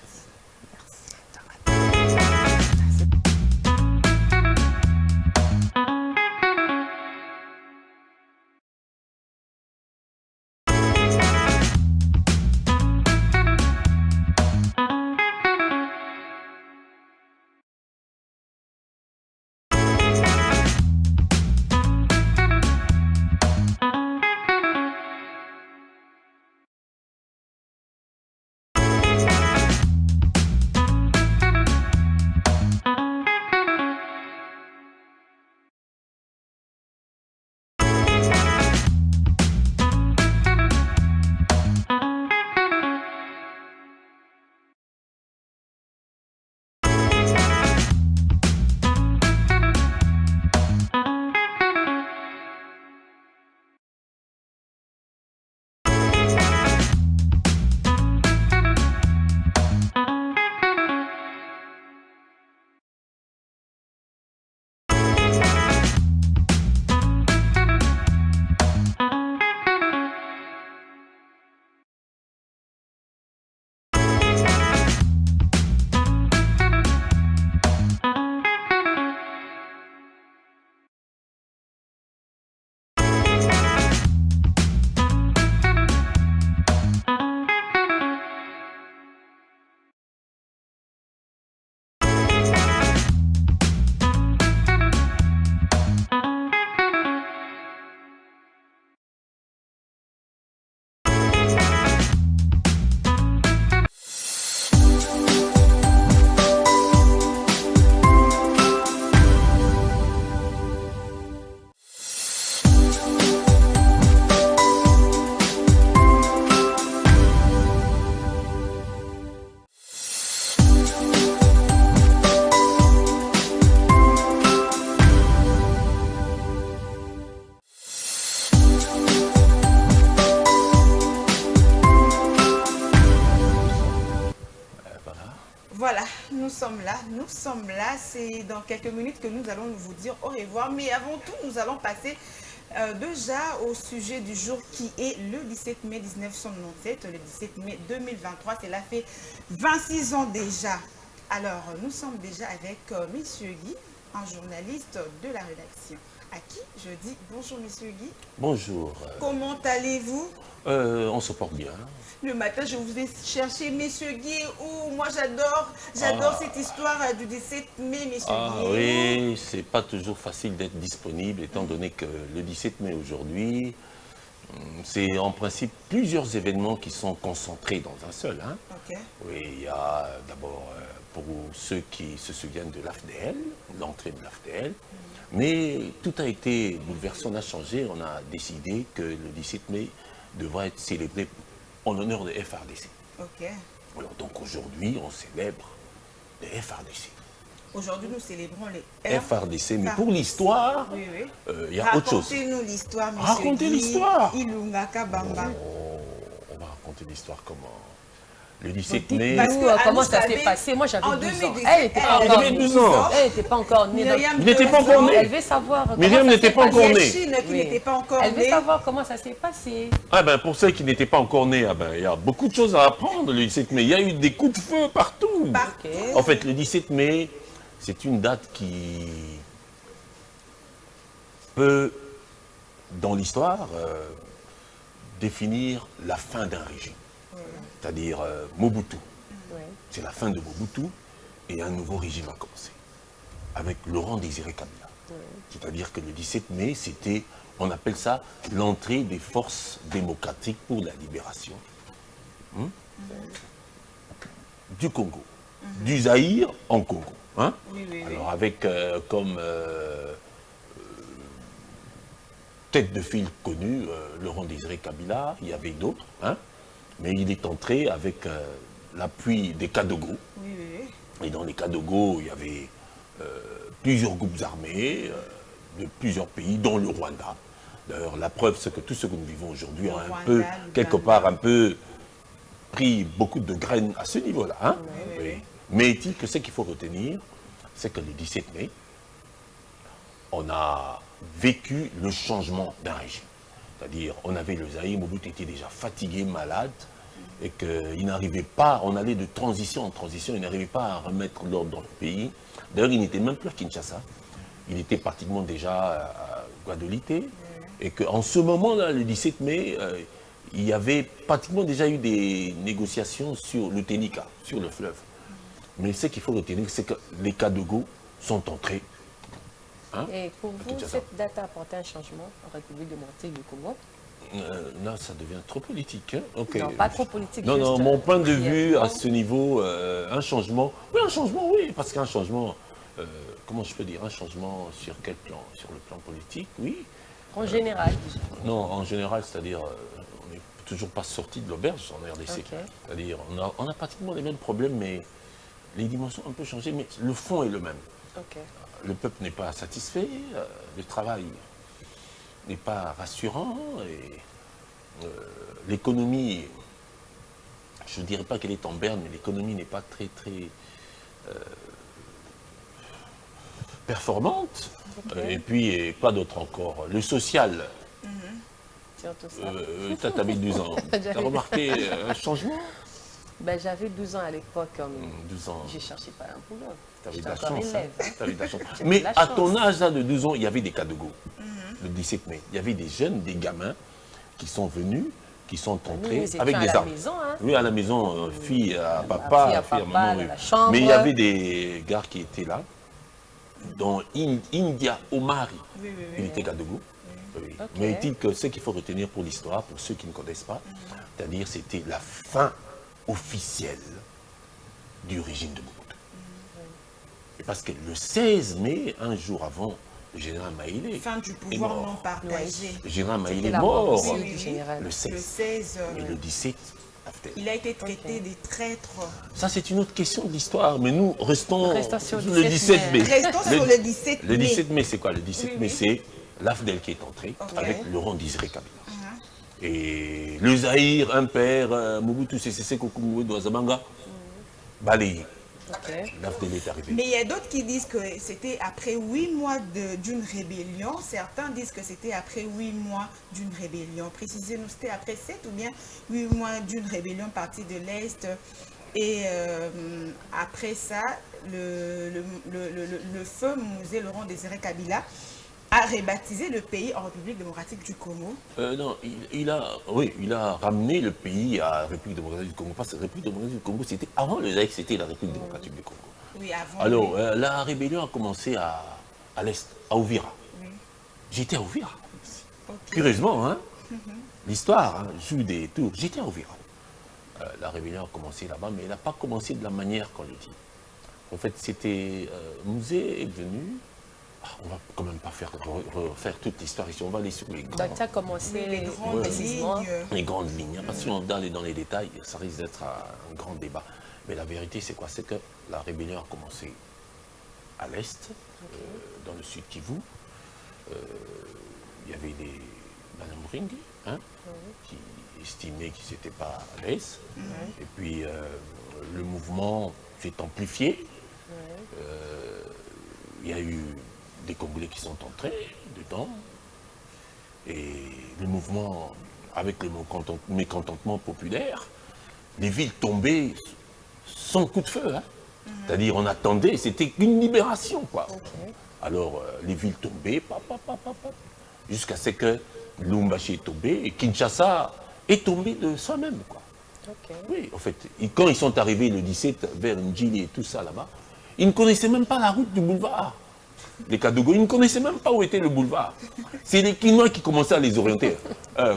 Voilà, nous sommes là. C'est dans quelques minutes que nous allons vous dire au revoir. Mais avant tout, nous allons passer déjà au sujet du jour qui est le 17 mai 1997, le 17 mai 2023. Cela fait 26 ans déjà. Alors, nous sommes déjà avec Monsieur Guy, un journaliste de la rédaction, à qui je dis bonjour Monsieur Guy. Bonjour. Comment allez-vous? On se porte bien. Le matin, je vous ai cherché, Monsieur Guy, où moi j'adore cette histoire du 17 mai, Monsieur Guy. Oui, c'est pas toujours facile d'être disponible, étant donné que le 17 mai aujourd'hui, C'est en principe plusieurs événements qui sont concentrés dans un seul. Hein. Ok. Oui, il y a d'abord, pour ceux qui se souviennent de l'AFDL, l'entrée de l'AFDL, mais tout a été bouleversé, on a changé, on a décidé que le 17 mai devra être célébré en l'honneur de FRDC. Ok. Alors donc aujourd'hui, on célèbre les FRDC. Aujourd'hui, nous célébrons les FRDC, mais pour l'histoire, oui, oui. Il y a autre chose. Racontez-nous l'histoire, monsieur. Racontez l'histoire. Ilunga Kabamba. On va raconter l'histoire comment? Le 17 Dites- mai. parce que Comment Annie ça s'est savait, passé? Moi, j'avais en 12 ans. 2017, Elle n'était pas encore avait née. 12 ans. Elle n'était pas encore née. Myriam Il n'était pas encore né. Elle veut savoir comment Myriam ça n'était s'est pas encore passé. née. Chine qui Oui. n'était pas encore Elle veut née. savoir comment ça s'est passé. Ah ben pour ceux qui n'étaient pas encore nés, ah ben, il y a beaucoup de choses à apprendre le 17 mai. Il y a eu des coups de feu partout. Partout. En fait, le 17 mai, c'est une date qui peut, dans l'histoire, définir la fin d'un régime. C'est-à-dire Mobutu. Ouais. C'est la fin de Mobutu et un nouveau régime a commencé. Avec Laurent Désiré Kabila. C'est-à-dire que le 17 mai, c'était, on appelle ça l'entrée des forces démocratiques pour la libération du Congo. Du Zaïre en Congo. Hein? Oui, oui, oui. Alors avec comme tête de file connue Laurent Désiré Kabila, il y avait d'autres, hein? Mais il est entré avec l'appui des Kadogo. Oui, oui, oui. Et dans les Kadogo, il y avait plusieurs groupes armés de plusieurs pays, dont le Rwanda. D'ailleurs, la preuve, c'est que tout ce que nous vivons aujourd'hui a un Rwanda, peu, l'Ouganda. quelque part, un peu pris beaucoup de graines à ce niveau-là. Hein? Oui. Mais est-il que ce qu'il faut retenir, c'est que le 17 mai, on a vécu le changement d'un régime. C'est-à-dire, on avait le Zaïre, Mobutu était déjà fatigué, malade, et qu'il n'arrivait pas, on allait de transition en transition, il n'arrivait pas à remettre l'ordre dans le pays. D'ailleurs, il n'était même plus à Kinshasa, il était pratiquement déjà à Guadeloupe, et qu'en ce moment-là, le 17 mai, il y avait pratiquement déjà eu des négociations sur le Ténika, sur le fleuve. Mais ce qu'il faut retenir, c'est que les Kadogo sont entrés. Hein? Et pour vous, Kinshasa. cette date a apporté un changement en République démocratique du Congo? Là, ça devient trop politique. Hein? Okay. Non, pas trop politique. Non, non, juste, mon point de vue à brièvement. ce niveau, un changement. Oui, un changement, oui, parce qu'un changement, comment je peux dire, un changement sur quel plan? Sur le plan politique, oui. En général, Non, en général, c'est-à-dire, on n'est toujours pas sorti de l'auberge en RDC. Ok. C'est-à-dire, on a pratiquement les mêmes problèmes, mais les dimensions ont un peu changé, mais le fond est le même. ok. Le peuple n'est pas satisfait, le travail n'est pas rassurant, et l'économie, je ne dirais pas qu'elle est en berne, mais l'économie n'est pas très, très performante. Ok. Et puis, quoi d'autre encore? Le social. Surtout ça. Tu as 12 ans. Tu as remarqué un changement? Ben, j'avais 12 ans à l'époque. 12 ans. Je ne cherchais pas un boulot. Tu avais de J'étais la encore chance. élève. Hein? T'avais de la chance. J'avais Mais de la à chance. ton âge là, de 12 ans, il y avait des Kadogo. Le 17 mai. Il y avait des jeunes, des gamins qui sont venus, qui sont entrés nous étions avec à des la armes. maison, hein. Oui, à la maison, fille à papa, fille à fille à papa, maman. dans Oui. la chambre. Mais il y avait des gars qui étaient là, dont India Omari. Oui, oui, Il oui. était Kadogo. Oui. Ok. Mais est-il que ce qu'il faut retenir pour l'histoire, pour ceux qui ne connaissent pas, c'est-à-dire c'était la fin officielle du régime de Mobutu. Et parce que le 16 mai, un jour avant, le général Maïlé Fin du est pouvoir mort. non partagé. Le général Maïlé C'était est la mort mort aussi Oui, du oui. général. le 16. Le 16, Et le 17, Aftel. il a été traité des traîtres. Ça, c'est une autre question de l'histoire, mais nous restons Restons sur le le 17 mai. Restons sur le 17 Le mai. 17 mai, c'est quoi? Le 17 Oui, mai, oui. c'est l'Afdel qui est entré Ok. avec Laurent Désiré Kabila. Et le Zaïre, un père, Mobutu Sese Kokumwe Douazamanga, balayé. Ok. L'Afdel est arrivé. Mais il y a d'autres qui disent que c'était après 8 mois d'une rébellion. Certains disent que c'était après 8 mois d'une rébellion. Précisez-nous, c'était après 7 ou bien 8 mois d'une rébellion partie de l'Est. Et après ça, le feu Musée Laurent Désiré Kabila a rebaptisé le pays en République démocratique du Congo. Non, il a ramené le pays à la République démocratique du Congo. Parce que la République démocratique du Congo, c'était avant le Zaïre, c'était la République démocratique du Congo. Oui, avant. Alors, la rébellion a commencé à l'Est, à Ouvira. Oui. J'étais à Ouvira. Ok. Curieusement, hein? l'histoire joue des tours. J'étais au Viral. La rébellion a commencé là-bas, mais elle n'a pas commencé de la manière qu'on le dit. En fait, c'était... Musée est venu... on va quand même pas refaire toute l'histoire ici, on va aller sur les grands... Donc, tu as commencé les grandes lignes. Les grandes lignes, parce que si on doit aller dans les détails, ça risque d'être un grand débat. Mais la vérité, c'est quoi? C'est que la rébellion a commencé à l'est, dans le sud Kivu. Il y avait des Banyamulenge, qui estimaient qu'ils n'étaient pas à l'aise. Et puis, le mouvement s'est amplifié. Il y a eu des Congolais qui sont entrés dedans. Et le mouvement, avec le mécontentement populaire, les villes tombaient sans coup de feu. C'est-à-dire, on attendait, c'était une libération, quoi. Alors, les villes tombaient, jusqu'à ce que Lubumbashi est tombé et Kinshasa est tombé de soi-même, quoi. Oui, en fait, quand ils sont arrivés le 17 vers Ndjili et tout ça là-bas, ils ne connaissaient même pas la route du boulevard. Les Kadogo, ils ne connaissaient même pas où était le boulevard. C'est les Kinois qui commençaient à les orienter.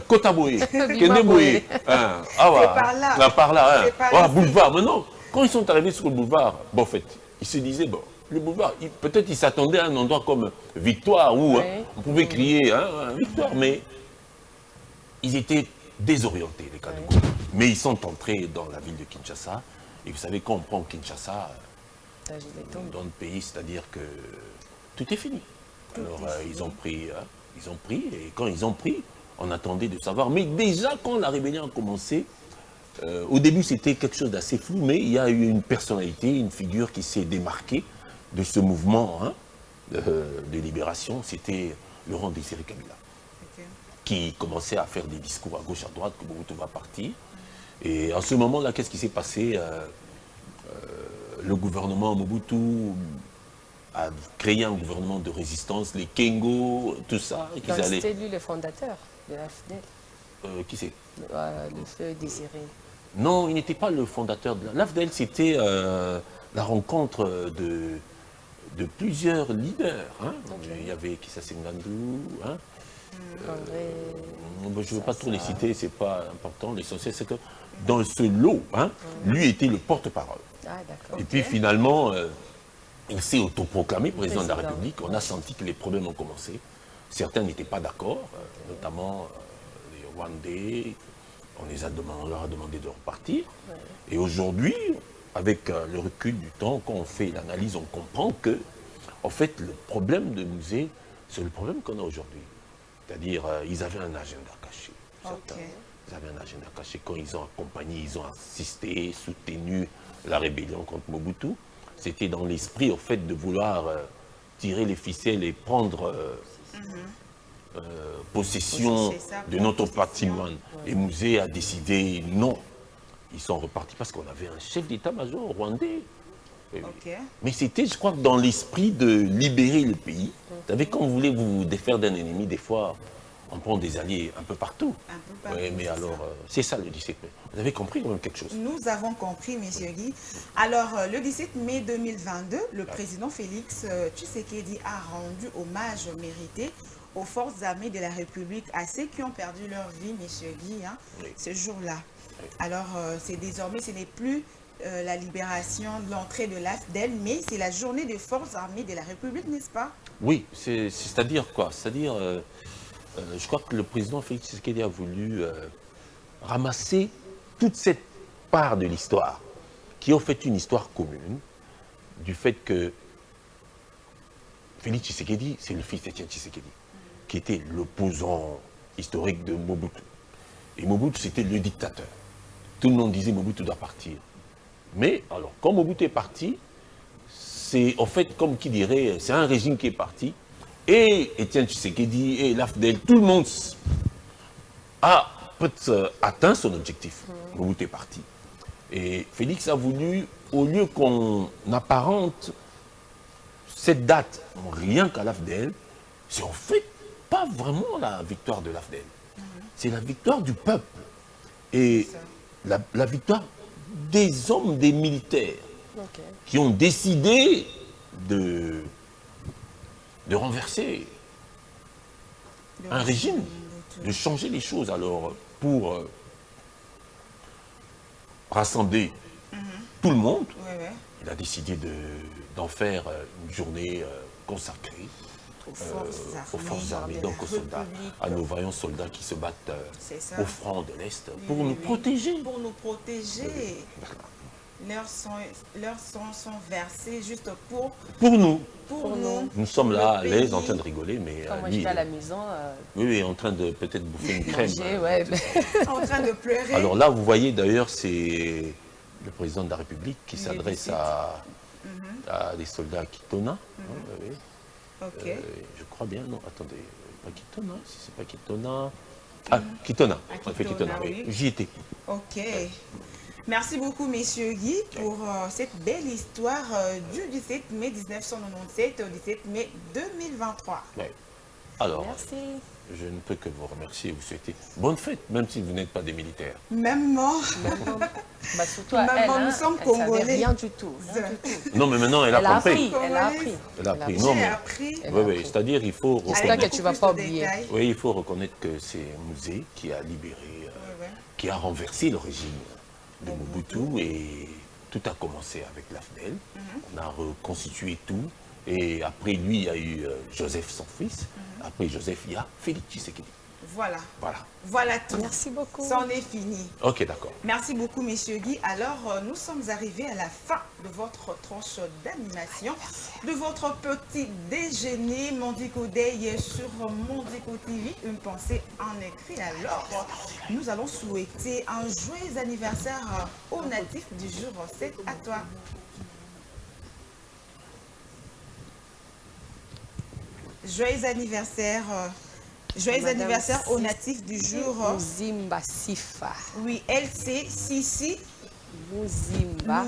Kotaboé, Kendeboé, par là, boulevard. Maintenant, quand ils sont arrivés sur le boulevard, bon, en fait, ils se disaient, bon, le boulevard, peut-être ils s'attendaient à un endroit comme Victoire, où on pouvait crier Victoire, mais ils étaient désorientés, les Kadogo. Mais ils sont entrés dans la ville de Kinshasa, et vous savez, quand on prend Kinshasa, dans le pays, c'est-à-dire que tout est fini. Alors, ils ont pris, et quand ils ont pris, on attendait de savoir. Mais déjà, quand la rébellion a commencé, au début, c'était quelque chose d'assez flou, mais il y a eu une personnalité, une figure qui s'est démarquée de ce mouvement de libération. C'était Laurent Désiré Kabila, qui commençait à faire des discours à gauche, à droite, que Mobutu va partir. Et à ce moment-là, qu'est-ce qui s'est passé? Le gouvernement Mobutu a créé un gouvernement de résistance, les Kengo, tout ça. Donc c'était lui le fondateur de l'AFDEL. Qui c'est? Le feu Désiré. Non, il n'était pas le fondateur de l'AFDEL, c'était la rencontre de plusieurs leaders. Il y avait Kissa Sengandou, je ne veux pas trop les citer, c'est pas important. L'essentiel, c'est que dans ce lot, lui était le porte-parole. Et puis finalement, il s'est autoproclamé président de la République. On a senti que les problèmes ont commencé. Certains n'étaient pas d'accord, notamment les Rwandais. On leur a demandé de repartir. Et aujourd'hui, avec le recul du temps, quand on fait l'analyse, on comprend que, en fait, le problème de musée, c'est le problème qu'on a aujourd'hui. C'est-à-dire, ils avaient un agenda caché. Ils avaient un agenda caché. Quand ils ont accompagné, ils ont assisté, soutenu la rébellion contre Mobutu. C'était dans l'esprit, au fait, de vouloir tirer les ficelles et prendre possession de notre patrimoine. Et Musée a décidé non. Ils sont repartis parce qu'on avait un chef d'état-major rwandais. Mais c'était, je crois, dans l'esprit de libérer le pays. Vous savez, quand vous voulez vous défaire d'un ennemi, des fois, on prend des alliés un peu partout. Mais alors, c'est ça le 17 mai. Vous avez compris quand même quelque chose? Nous avons compris, M. Guy. Alors, le 17 mai 2022, le président Félix Tshisekedi a rendu hommage mérité aux forces armées de la République, à ceux qui ont perdu leur vie, M. Guy, ce jour-là. Alors, c'est désormais, ce n'est plus la libération de l'entrée de l'AFDEL, mais c'est la journée des forces armées de la République, n'est-ce pas? Oui, c'est-à-dire quoi? C'est-à-dire, je crois que le président Félix Tshisekedi a voulu ramasser toute cette part de l'histoire, qui est en fait une histoire commune, du fait que Félix Tshisekedi, c'est le fils d'Étienne Tshisekedi, qui était l'opposant historique de Mobutu. Et Mobutu, c'était le dictateur. Tout le monde disait Mobutu doit partir. Mais, alors, quand Mobutu est parti, c'est en fait, comme qui dirait, c'est un régime qui est parti, et Étienne Tshisekedi et l'AFDEL, tout le monde a atteint son objectif. Mobutu est parti. Et Félix a voulu, au lieu qu'on apparente cette date rien qu'à l'AFDEL, c'est en fait pas vraiment la victoire de l'AFDEL. C'est la victoire du peuple. Et la victoire des hommes, des militaires, qui ont décidé de renverser un régime. de changer les choses. Alors, pour rassembler tout le monde, il a décidé d'en faire une journée consacrée aux forces armées, donc aux soldats, à nos vaillants soldats qui se battent au front de l'Est pour nous protéger. Pour nous protéger. Leurs sons sont versés juste pour nous. Pour nous. Nous sommes là à l'aise en train de rigoler, mais quand moi je vais à la maison, oui, en train de peut-être bouffer une crème. En train de pleurer. Alors là, vous voyez d'ailleurs, c'est le président de la République qui s'adresse à des soldats à Kitona. Je crois bien, non, attendez, pas Kitona, si c'est pas Kitona. Ah, Kitona, on fait Kitona, oui. J'y étais. Ok. Merci beaucoup, messieurs Guy, pour cette belle histoire du 17 mai 1997 au 17 mai 2023. Ouais. Alors, merci. Je ne peux que vous remercier et vous souhaiter bonne fête, même si vous n'êtes pas des militaires. Même moi. Bah, surtout à elle, nous sommes Congolais. Rien du tout. Non, mais maintenant, elle a compris. Elle a appris. Elle a appris. Non, mais, oui, c'est-à-dire il faut reconnaître. Que tu ne vas pas oublier. Oui, il faut reconnaître que c'est Musée qui a libéré, qui a renversé le régime de Mobutu et tout a commencé avec l'AFDEL. On a reconstitué tout et après lui, il y a eu Joseph, son fils. Après Joseph, il y a Félix Tshisekedi. Voilà. Voilà. Voilà tout. Merci beaucoup. C'en est fini. Ok, d'accord. Merci beaucoup, messieurs Guy. Alors, nous sommes arrivés à la fin de votre tranche d'animation, de votre petit déjeuner Mondico Day sur Mondico TV. Une pensée en écrit. Alors, nous allons souhaiter un joyeux anniversaire aux natifs du jour. C'est à toi. Joyeux anniversaire. Joyeux anniversaire aux natifs du jour. Muzimba Sifa. Oui, elle c'est Sissi Muzimba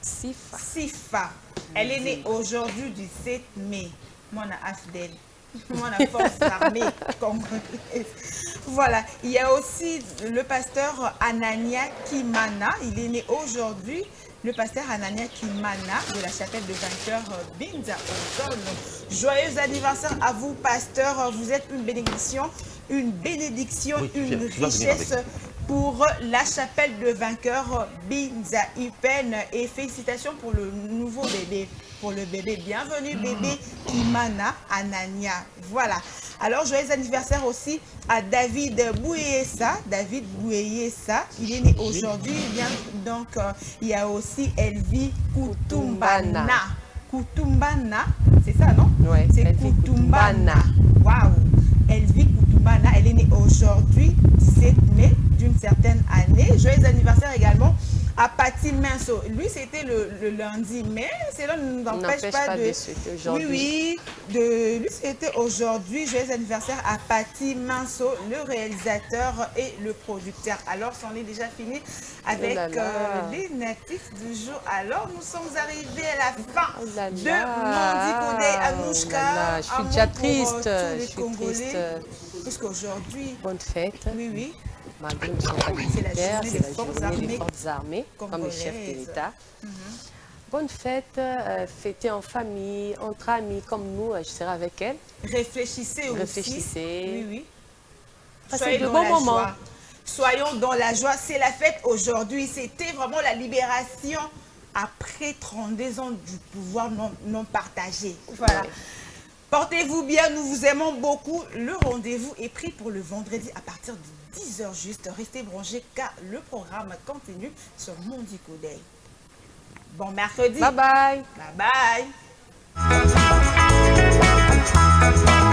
Sifa. Sifa. Elle est née aujourd'hui du 7 mai. Mon Afdel. Mon force armée congolaise. Voilà. Il y a aussi le pasteur Anania Kimana. Il est né aujourd'hui. Le pasteur Anania Kimana de la chapelle de vainqueur Binza Ozone. Joyeux anniversaire à vous, pasteur. Vous êtes une bénédiction, une richesse pour la chapelle de vainqueur Binza Ipen. Et félicitations pour le nouveau bébé. Pour le bébé. Bienvenue, bébé Kimana Anania. Voilà. Alors, joyeux anniversaire aussi à David Bouyessa. David Bouyessa, il est né aujourd'hui. Donc, il y a aussi Elvi Kutumbana. Kutumbana, c'est ça, non? Oui, c'est Kutumbana. Waouh! Elvi Kutumbana, elle est née aujourd'hui, 17 mai, d'une certaine année. Joyeux anniversaire également à Pati Minso. Lui, c'était le lundi, mais cela ne nous empêche pas de souhaiter aujourd'hui. Oui, de lui, c'était aujourd'hui. Joyeux anniversaire à Pati Minso, le réalisateur et le producteur. Alors, c'en est déjà fini avec les natifs du jour. Alors, nous sommes arrivés à la fin de Mondico Day. Anouchka, je suis déjà triste. Je suis triste. Puisqu'aujourd'hui... Bonne fête. Oui, oui. Malgré que nous sommes pas militaires, c'est la journée des forces armées, comme le chef de l'État. Bonne fête, fêtez en famille, entre amis, comme nous, je serai avec elle. Réfléchissez aussi. Réfléchissez. Oui, oui. Passez de bons moments. Soyons dans la joie. C'est la fête aujourd'hui. C'était vraiment la libération après 32 ans du pouvoir non partagé. Voilà. Ouais. Portez-vous bien, nous vous aimons beaucoup. Le rendez-vous est pris pour le vendredi à partir de 10h juste. Restez branchés car le programme continue sur Mondico Day. Bon mercredi. Bye bye. Bye bye.